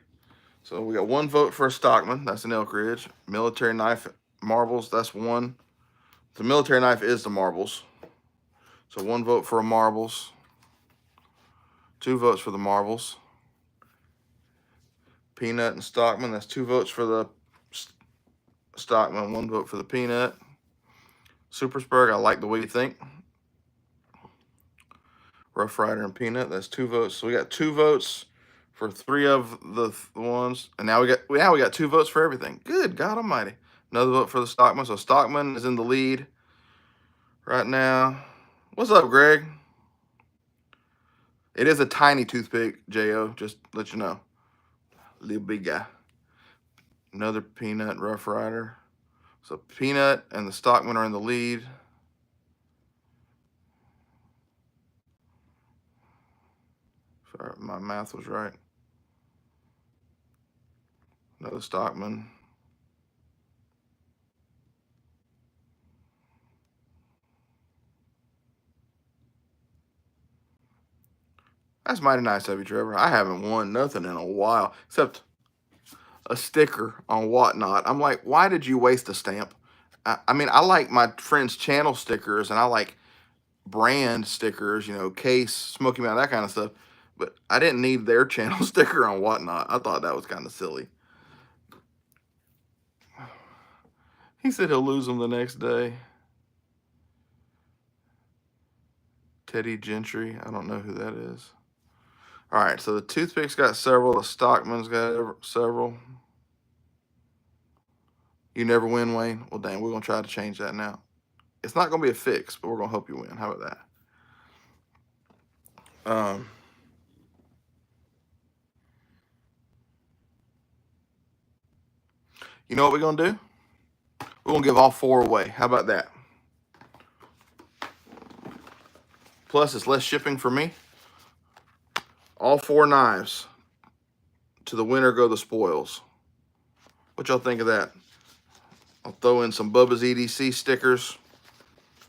So we got 1 vote for a Stockman. That's an Elk Ridge. Military Knife Marbles. That's 1. The military knife is the Marbles. So 1 vote for a Marbles. 2 votes for the Marbles. Peanut and Stockman. That's 2 votes for the Stockman. 1 vote for the Peanut. Supersburg, I like the way you think. Rough Rider and Peanut. That's 2 votes. So we got 2 votes for 3 of the ones, and now we got 2 votes for everything. Good God Almighty! Another vote for the Stockman. So Stockman is in the lead right now. What's up, Greg? It is a tiny toothpick, Jo. Just to let you know, little big guy. Another Peanut Rough Rider. So Peanut and the Stockman are in the lead. Sorry, my math was right. Another Stockman. That's mighty nice of you, Trevor. I haven't won nothing in a while, except a sticker on Whatnot. I'm like, why did you waste a stamp? I mean, I like my friends' channel stickers, and I like brand stickers, Case, Smoky Mountain, that kind of stuff. But I didn't need their channel sticker on Whatnot. I thought that was kind of silly. He said he'll lose them the next day. Teddy Gentry. I don't know who that is. All right, so the Toothpick's got several. The Stockman's got several. You never win, Wayne? Well, dang, we're going to try to change that now. It's not going to be a fix, but we're going to help you win. How about that? You know what we're going to do? We're going to give all 4 away. How about that? Plus, it's less shipping for me. All 4 knives. To the winner go the spoils. What y'all think of that? I'll throw in some Bubba's EDC stickers.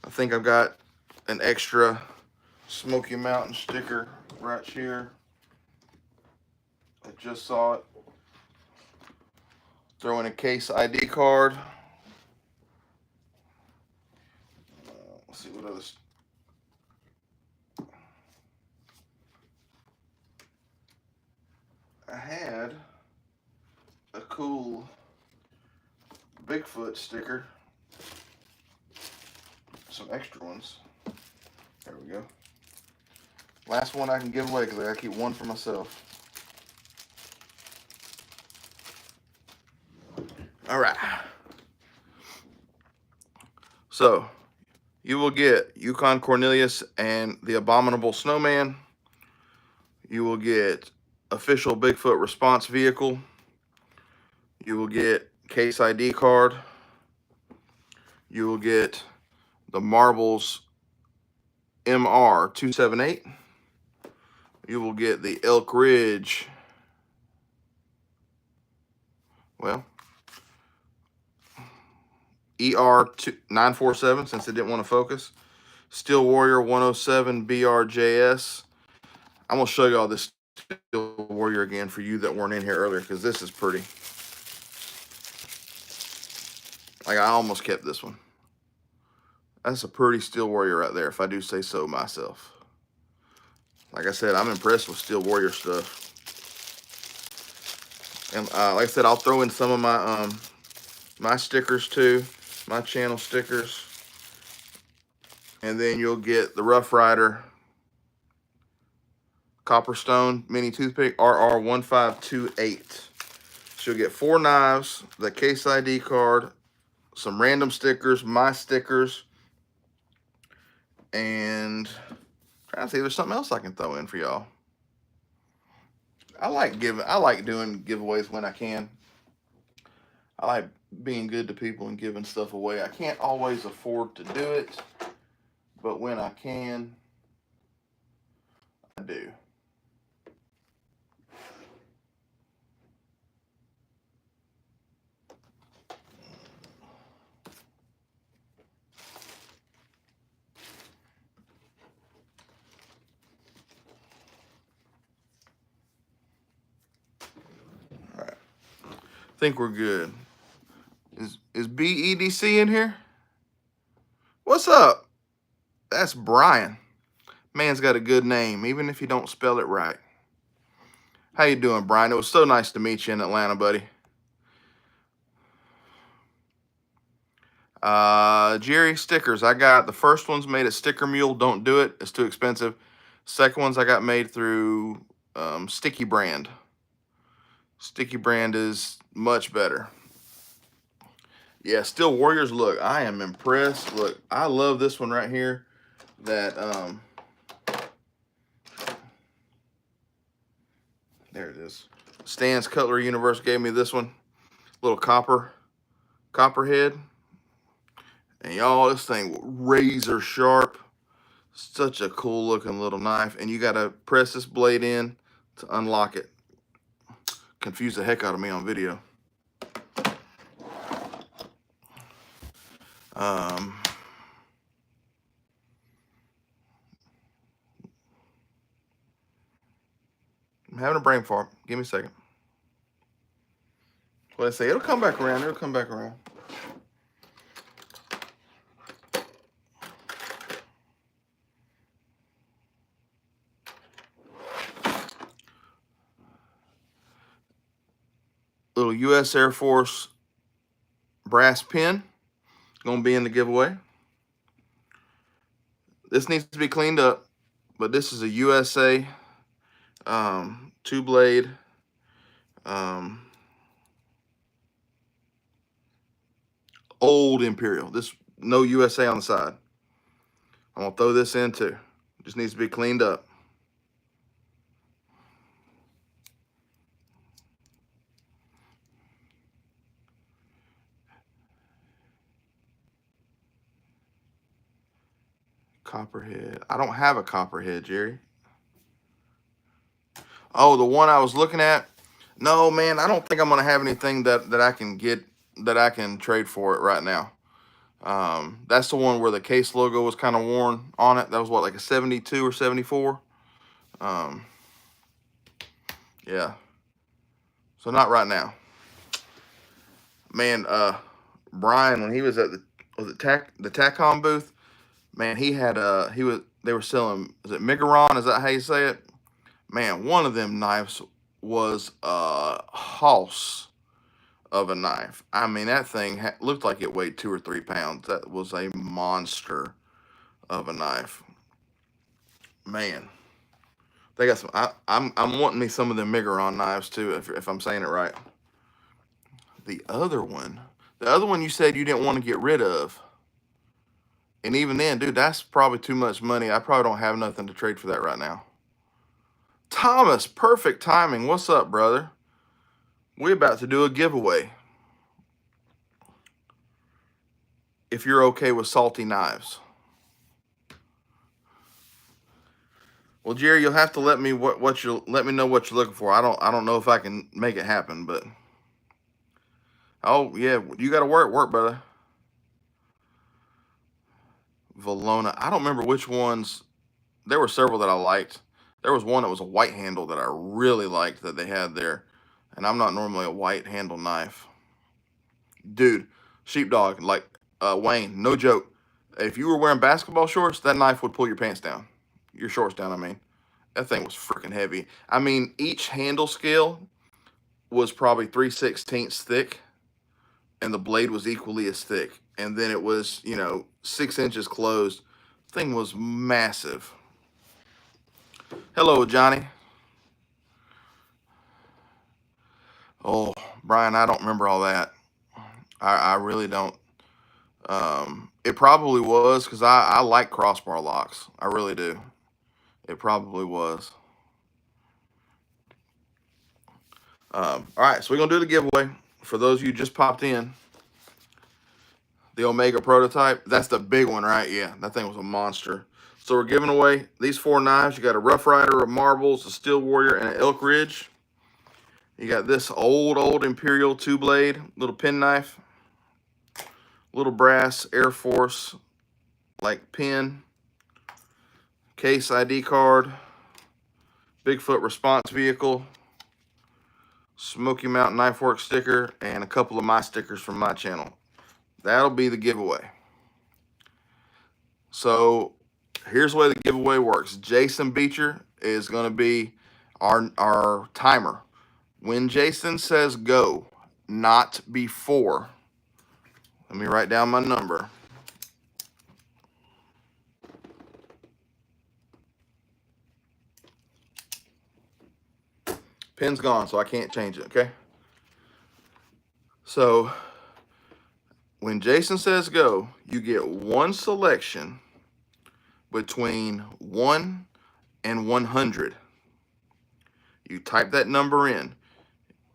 I think I've got an extra Smoky Mountain sticker right here. I just saw it. Throw in a Case ID card. Let's see what others. I had a cool Bigfoot sticker. Some extra ones. There we go. Last one I can give away because I gotta keep 1 for myself. All right. So you will get Yukon Cornelius and the Abominable Snowman. You will get official Bigfoot response vehicle. You will get Case ID card. You will get the Marbles MR 278. You will get the Elk Ridge. Well, ER947, since it didn't want to focus. Steel Warrior 107 BRJS. I'm going to show y'all this Steel Warrior again for you that weren't in here earlier, because this is pretty. Like, I almost kept this one. That's a pretty Steel Warrior right there, if I do say so myself. Like I said, I'm impressed with Steel Warrior stuff. And like I said, I'll throw in some of my my stickers too, my channel stickers. And then you'll get the Rough Rider Copperstone Mini Toothpick RR1528. So you'll get 4 knives, the Case ID card, some random stickers, my stickers, and I'm trying to see if there's something else I can throw in for y'all. I like doing giveaways when I can. I like being good to people and giving stuff away. I can't always afford to do it, but when I can, I do. All right. I think we're good. Is BEDC in here? What's up? That's Brian. Man's got a good name, even if you don't spell it right. How you doing, Brian? It was so nice to meet you in Atlanta, buddy. Jerry, stickers. I got the first one's made at Sticker Mule. Don't do it. It's too expensive. Second ones I got made through Sticky Brand. Sticky Brand is much better. Yeah, Steel Warriors. Look, I am impressed. Look, I love this one right here. That there it is. Stan's Cutlery Universe gave me this one. Little copperhead. And y'all, this thing razor sharp. Such a cool looking little knife. And you gotta press this blade in to unlock it. Confused the heck out of me on video. I'm having a brain fart. Give me a second. What I say, it'll come back around. It'll come back around. Little U.S. Air Force brass pin. Gonna be in the giveaway. This needs to be cleaned up, but this is a USA 2-blade old Imperial. This no USA on the side. I'm gonna throw this in too. Just needs to be cleaned up. Copperhead. I don't have a copperhead, Jerry. Oh, the one I was looking at. No, man, I don't think I'm gonna have anything that I can get that I can trade for it right now. That's the one where the case logo was kind of worn on it. That was what, like a 72 or 74. Yeah. So not right now. Man, Brian, when he was at the TACCOM booth, man, they were selling, is it Migaron? Is that how you say it? Man, one of them knives was a house of a knife. I mean, that thing looked like it weighed 2 or 3 pounds. That was a monster of a knife. Man, they got some. I'm wanting me some of them Migaron knives too, if I'm saying it right. The other one you said you didn't want to get rid of. And even then, dude, that's probably too much money. I probably don't have nothing to trade for that right now. Thomas, perfect timing. What's up, brother? We're about to do a giveaway. If you're okay with salty knives. Well, Jerry, you'll have to let me let me know what you're looking for. I don't know if I can make it happen, but oh yeah, you got to work, brother. Valona. I don't remember which ones. There were several that I liked. There was one that was a white handle that I really liked that they had there, and I'm not normally a white handle knife, dude. Sheepdog, like Wayne, no joke. If you were wearing basketball shorts, that knife would pull your pants down, your shorts down. I mean, that thing was freaking heavy. I mean, each handle scale was probably 3/16 thick, and the blade was equally as thick. And then it was, 6 inches closed. Thing was massive. Hello, Johnny. Oh, Brian, I don't remember all that. I really don't. It probably was because I like crossbar locks. I really do. It probably was. All right, so we're gonna do the giveaway for those of you just popped in. The Omega prototype. That's the big one, right? Yeah, that thing was a monster. So we're giving away these 4 knives. You got a Rough Rider, a Marbles, a Steel Warrior, and an Elk Ridge. You got this old Imperial 2-blade little penknife, little brass Air Force like pin, case ID card, Bigfoot response vehicle, Smoky Mountain Knife Work sticker, and a couple of my stickers from my channel. That'll be the giveaway. So here's the way the giveaway works. Jason Beecher is going to be our timer. When Jason says go, not before. Let me write down my number. Pin's gone, so I can't change it, okay? So when Jason says go, you get one selection between 1 and 100. You type that number in.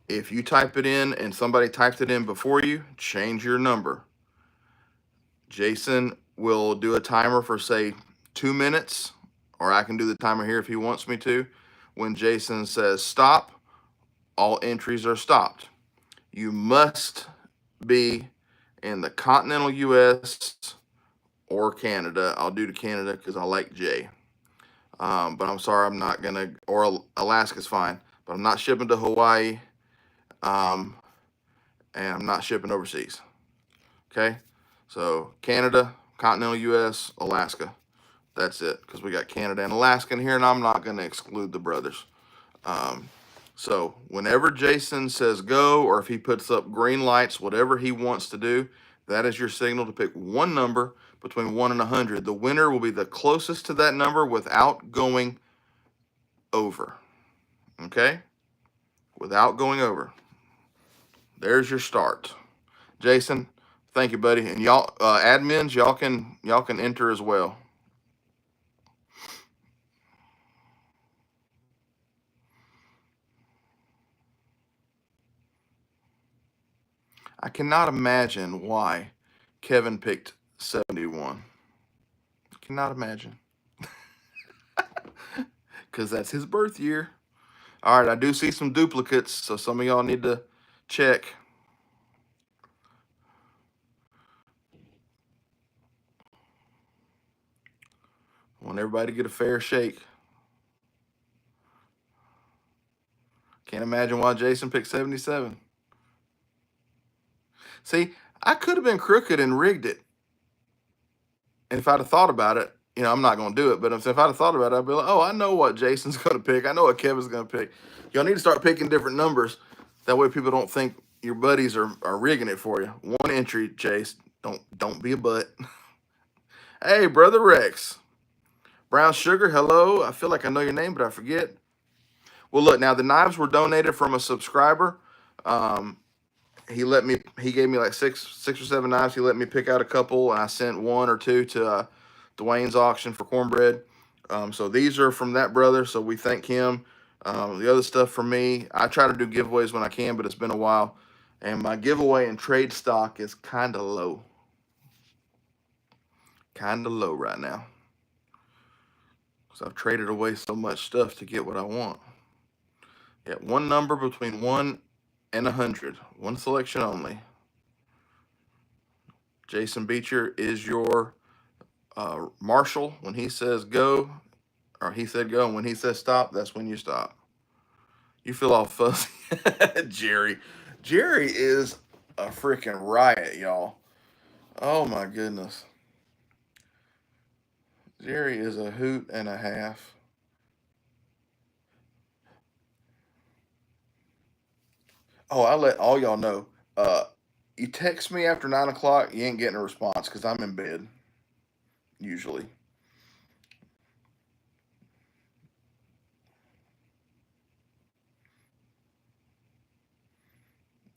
If you type it in and somebody typed it in before you, change your number. Jason will do a timer for, say, 2 minutes, or I can do the timer here if he wants me to. When Jason says stop, all entries are stopped. You must be in the continental U.S. or Canada. I'll do to Canada because I like J. But I'm sorry, I'm not going to, or Alaska's fine, but I'm not shipping to Hawaii, and I'm not shipping overseas. Okay? So Canada, continental U.S., Alaska. That's it, because we got Canada and Alaska in here, and I'm not going to exclude the brothers. So whenever Jason says go, or if he puts up green lights, whatever he wants to do, that is your signal to pick one number between 1 and 100. The winner will be the closest to that number without going over. Okay? Without going over. There's your start. Jason, thank you, buddy. And y'all, admins, y'all can enter as well. I cannot imagine why Kevin picked 71. Cannot imagine. Because that's his birth year. All right, I do see some duplicates, so some of y'all need to check. I want everybody to get a fair shake. Can't imagine why Jason picked 77. See, I could have been crooked and rigged it. And if I'd have thought about it, I'm not going to do it, but if I'd have thought about it, I'd be like, oh, I know what Jason's going to pick. I know what Kevin's going to pick. Y'all need to start picking different numbers. That way people don't think your buddies are rigging it for you. One entry, Chase. Don't be a butt. Hey, Brother Rex. Brown Sugar, hello. I feel like I know your name, but I forget. Well, look, now the knives were donated from a subscriber. He gave me like six or seven knives. He let me pick out a couple, and I sent 1 or 2 to Dwayne's auction for cornbread. So these are from that brother, so we thank him. The other stuff for me, I try to do giveaways when I can, but it's been a while. And my giveaway and trade stock is kind of low. Kind of low right now. because I've traded away so much stuff to get what I want. Yeah, one number between 1 and 100. One selection only. Jason Beecher is your marshal. When he says go, or he said go, and when he says stop, that's when you stop. You feel all fuzzy. Jerry. Jerry is a freaking riot, y'all. Oh my goodness. Jerry is a hoot and a half. Oh, I let all y'all know. You text me after 9 o'clock, you ain't getting a response because I'm in bed. Usually.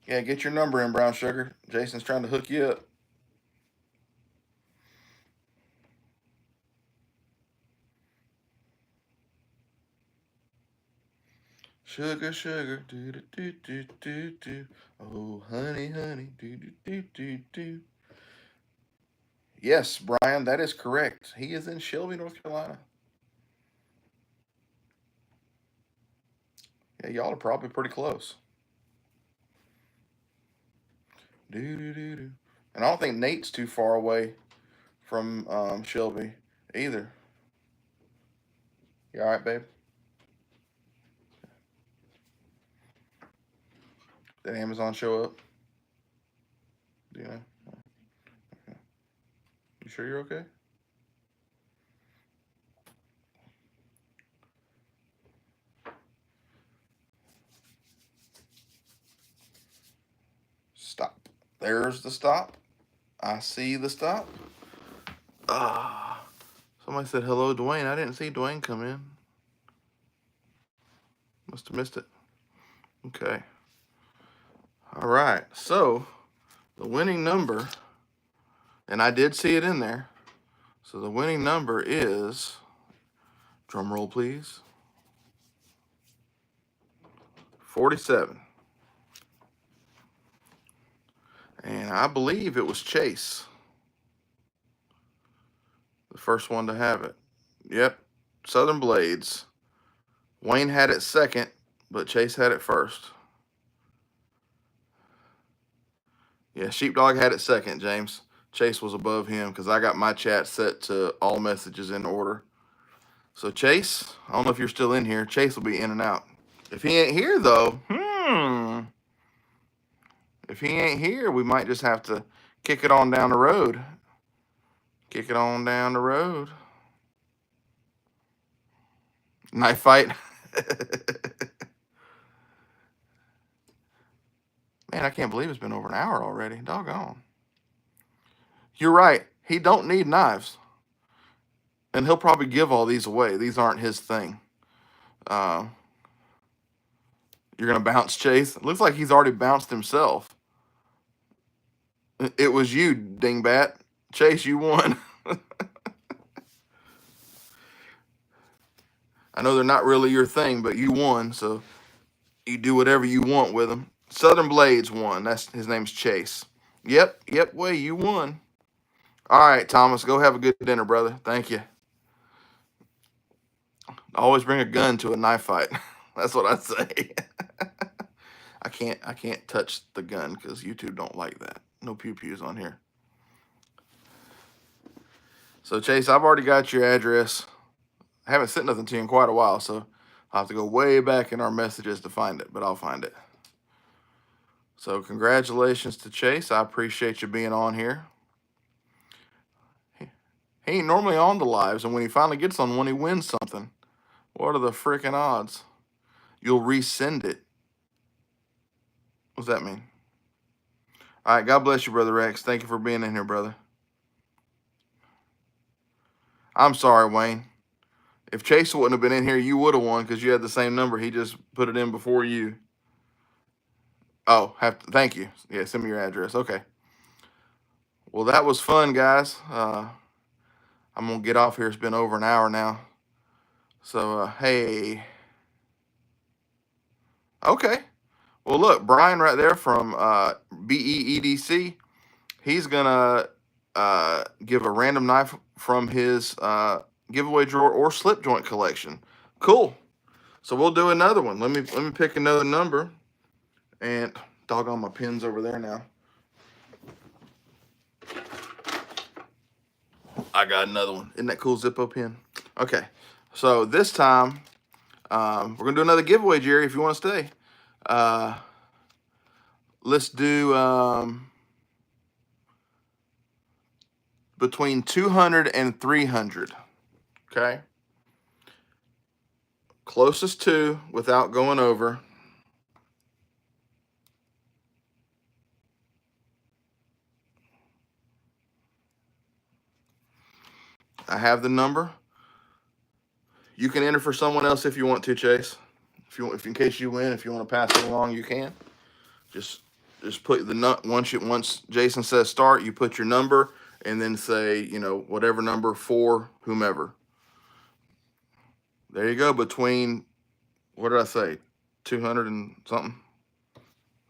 Yeah, get your number in, Brown Sugar. Jason's trying to hook you up. Sugar, sugar, do do do do do do. Oh, honey, honey, do do do do do. Yes, Brian, that is correct. He is in Shelby, North Carolina. Yeah, y'all are probably pretty close. Do do do do. And I don't think Nate's too far away from Shelby either. You all right, babe? Did Amazon show up? Do you know? Okay. You sure you're okay? Stop. There's the stop. I see the stop. Ah. Somebody said hello, Dwayne. I didn't see Dwayne come in. Must have missed it. Okay. All right. So the winning number, and I did see it in there. So the winning number is, drum roll please, 47. And I believe it was Chase, the first one to have it. Yep. Southern Blades. Wayne had it second, but Chase had it first. Yeah, Sheepdog had it second, James. Chase was above him because I got my chat set to all messages in order. So Chase, I don't know if you're still in here. Chase will be in and out. If he ain't here though, if he ain't here, we might just have to kick it on down the road. Kick it on down the road. Knife fight. Man, I can't believe it's been over an hour already. Doggone. You're right. He don't need knives. And he'll probably give all these away. These aren't his thing. You're going to bounce Chase? It looks like he's already bounced himself. It was you, dingbat. Chase, you won. I know they're not really your thing, but you won, so you do whatever you want with them. Southern Blades won. That's his name's Chase. Yep, Way, you won. All right, Thomas, go have a good dinner, brother. Thank you. Always bring a gun to a knife fight. That's what I say. I can't touch the gun because YouTube don't like that. No pew pews on here. So Chase, I've already got your address. I haven't sent nothing to you in quite a while, so I'll have to go way back in our messages to find it, but I'll find it. So congratulations to Chase. I appreciate you being on here. He ain't normally on the lives, and when he finally gets on one, he wins something. What are the freaking odds? You'll resend it. What does that mean? All right, God bless you, Brother Rex. Thank you for being in here, brother. I'm sorry, Wayne. If Chase wouldn't have been in here, you would have won because you had the same number. He just put it in before you. Oh, thank you. Yeah, send me your address. Okay. Well, that was fun, guys. I'm going to get off here. It's been over an hour now. So, hey. Okay. Well, look, Brian right there from BEEDC, he's going to give a random knife from his giveaway drawer or slip joint collection. Cool. So we'll do another one. Let me pick another number. And doggone, my pen's over there now. I got another one. Isn't that cool, Zippo pen? Okay. So this time, we're going to do another giveaway, Jerry, if you want to stay. Let's do between 200 and 300. Okay. Closest to without going over. I have the number. You can enter for someone else if you want to, Chase. If in case you win, if you want to pass it along, you can. Just put the once Jason says start, you put your number and then say, whatever number for whomever. There you go. Between, what did I say? 200 and something.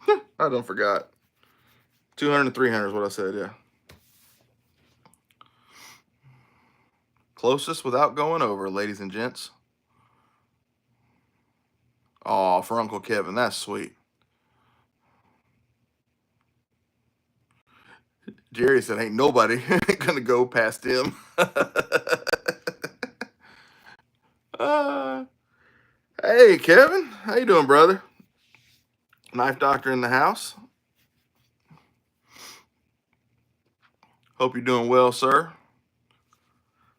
I don't forgot. 200 and 300 is what I said. Yeah. Closest without going over, ladies and gents. Oh, for Uncle Kevin, that's sweet. Jerry said, "Ain't nobody gonna go past him." Hey, Kevin, how you doing, brother? Knife doctor in the house. Hope you're doing well, sir.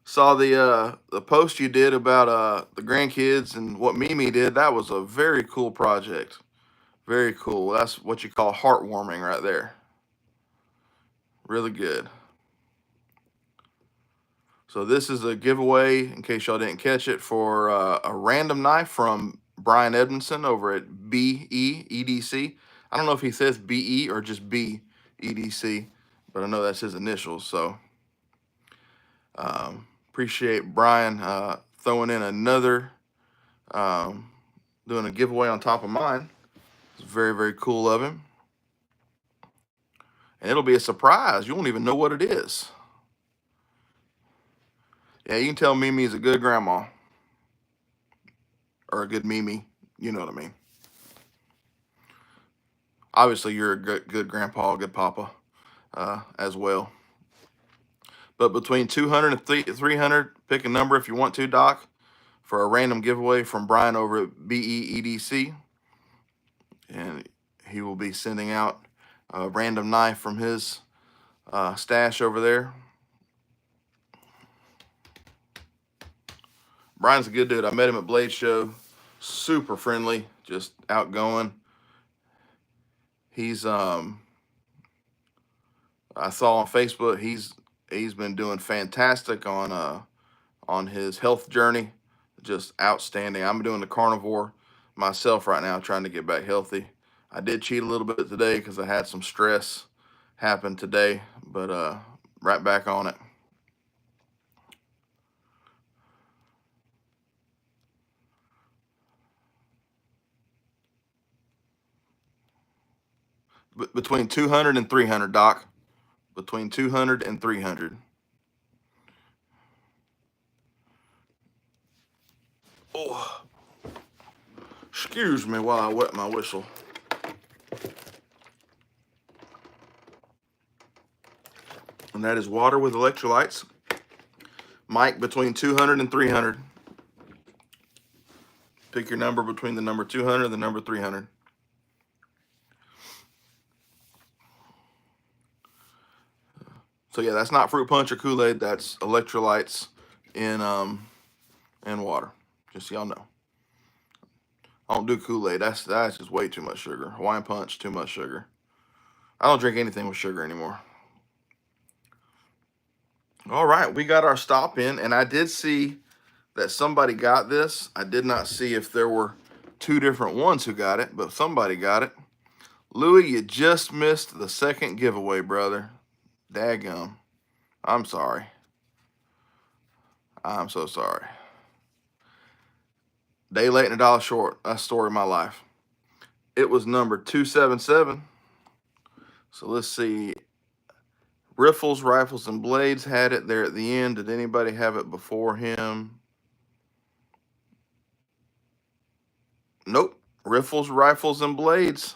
Saw the post you did about the grandkids and what Mimi did. That was a very cool project. Very cool. That's what you call heartwarming right there. Really good. So this is a giveaway, in case y'all didn't catch it, for a random knife from Brian Edmondson over at BEEDC. I don't know if he says BE or just BEDC, but I know that's his initials. So appreciate Brian throwing in another, doing a giveaway on top of mine. It's very, very cool of him. And it'll be a surprise. You won't even know what it is. Yeah, you can tell Mimi's a good grandma. Or a good Mimi. You know what I mean. Obviously, you're a good grandpa, a good papa as well. But between 200 and 300, pick a number if you want to, Doc, for a random giveaway from Brian over at BEEDC. And he will be sending out a random knife from his stash over there. Brian's a good dude. I met him at Blade Show. Super friendly, just outgoing. He's I saw on Facebook he's been doing fantastic on his health journey. Just outstanding. I'm doing the carnivore myself right now, trying to get back healthy. I did cheat a little bit today because I had some stress happen today, but right back on it. Between 200 and 300, Doc. Between 200 and 300. Oh, excuse me while I wet my whistle. And that is water with electrolytes. Mike, between 200 and 300. Pick your number between the number 200 and the number 300. So yeah, that's not fruit punch or Kool-Aid. That's electrolytes in water. Just so y'all know. I don't do Kool-Aid. That's just way too much sugar. Hawaiian punch, too much sugar. I don't drink anything with sugar anymore. All right, we got our stop in, and I did see that somebody got this. I did not see if there were two different ones who got it, but somebody got it. Louie, you just missed the second giveaway, brother. Daggum. I'm sorry. I'm so sorry. Day late and a dollar short. That's the story of my life. It was number 277. So let's see. Riffles, Rifles, and Blades had it there at the end. Did anybody have it before him? Nope. Riffles, Rifles, and Blades.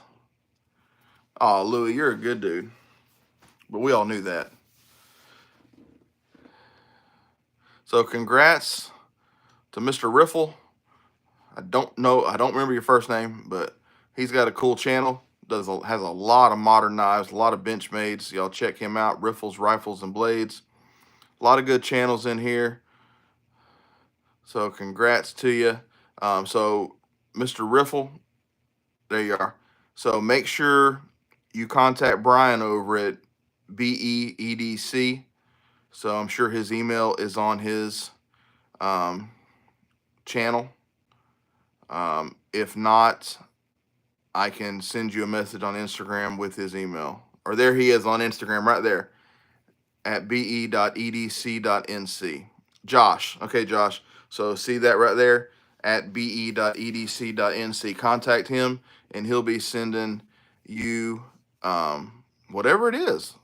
Oh, Louie, you're a good dude. But we all knew that. So congrats to Mr. Riffle. I don't remember your first name, but he's got a cool channel. Has a lot of modern knives, a lot of Benchmades. Y'all check him out. Riffles, Rifles, and Blades. A lot of good channels in here. So congrats to you. So Mr. Riffle, there you are. So make sure you contact Brian over at BEEDC. So I'm sure his email is on his channel. If not, I can send you a message on Instagram with his email. Or there he is on Instagram right there at be.edc.nc. Josh. Okay, Josh. So see that right there at be.edc.nc. Contact him and he'll be sending you whatever it is.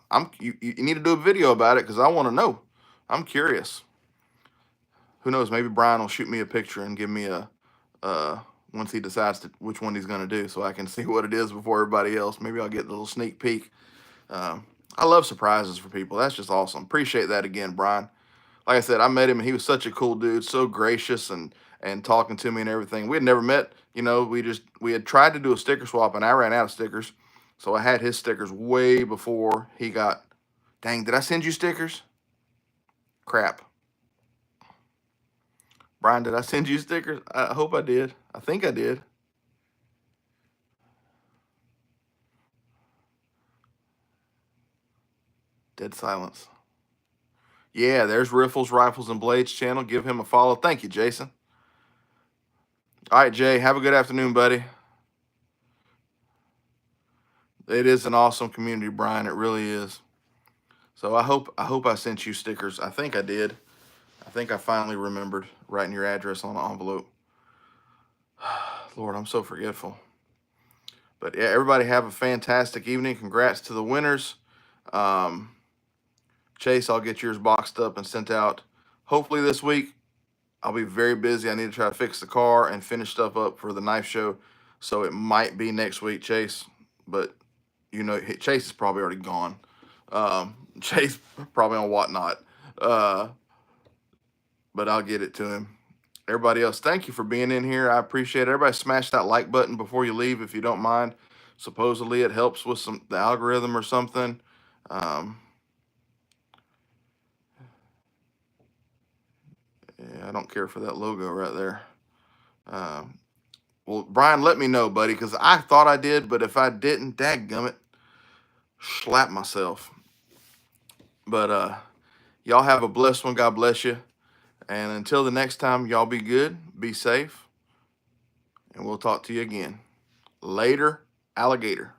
You need to do a video about it because I want to know. I'm curious. Who knows? Maybe Brian will shoot me a picture and give me a once he decides which one he's going to do, so I can see what it is before everybody else. Maybe I'll get a little sneak peek. I love surprises for people. That's just awesome. Appreciate that again, Brian. Like I said, I met him and he was such a cool dude, so gracious and talking to me and everything. We had never met, we had tried to do a sticker swap and I ran out of stickers. So I had his stickers way before he got. Dang, did I send you stickers? Crap. Brian, did I send you stickers? I hope I did. I think I did. Dead silence. Yeah, there's Riffles, Rifles, and Blades channel. Give him a follow. Thank you, Jason. All right, Jay, have a good afternoon, buddy. It is an awesome community, Brian. It really is. So I hope I sent you stickers. I think I did. I think I finally remembered writing your address on an envelope. Lord, I'm so forgetful. But yeah, everybody have a fantastic evening. Congrats to the winners. Chase, I'll get yours boxed up and sent out hopefully this week. I'll be very busy. I need to try to fix the car and finish stuff up for the knife show. So it might be next week, Chase. But, Chase is probably already gone. Chase probably on whatnot. But I'll get it to him. Everybody else, thank you for being in here. I appreciate it. Everybody smash that like button before you leave if you don't mind. Supposedly it helps with the algorithm or something. Yeah, I don't care for that logo right there. Well, Brian, let me know, buddy, because I thought I did, but if I didn't, dadgummit, slap myself. But y'all have a blessed one. God bless you. And until the next time, y'all be good, be safe, and we'll talk to you again. Later, alligator.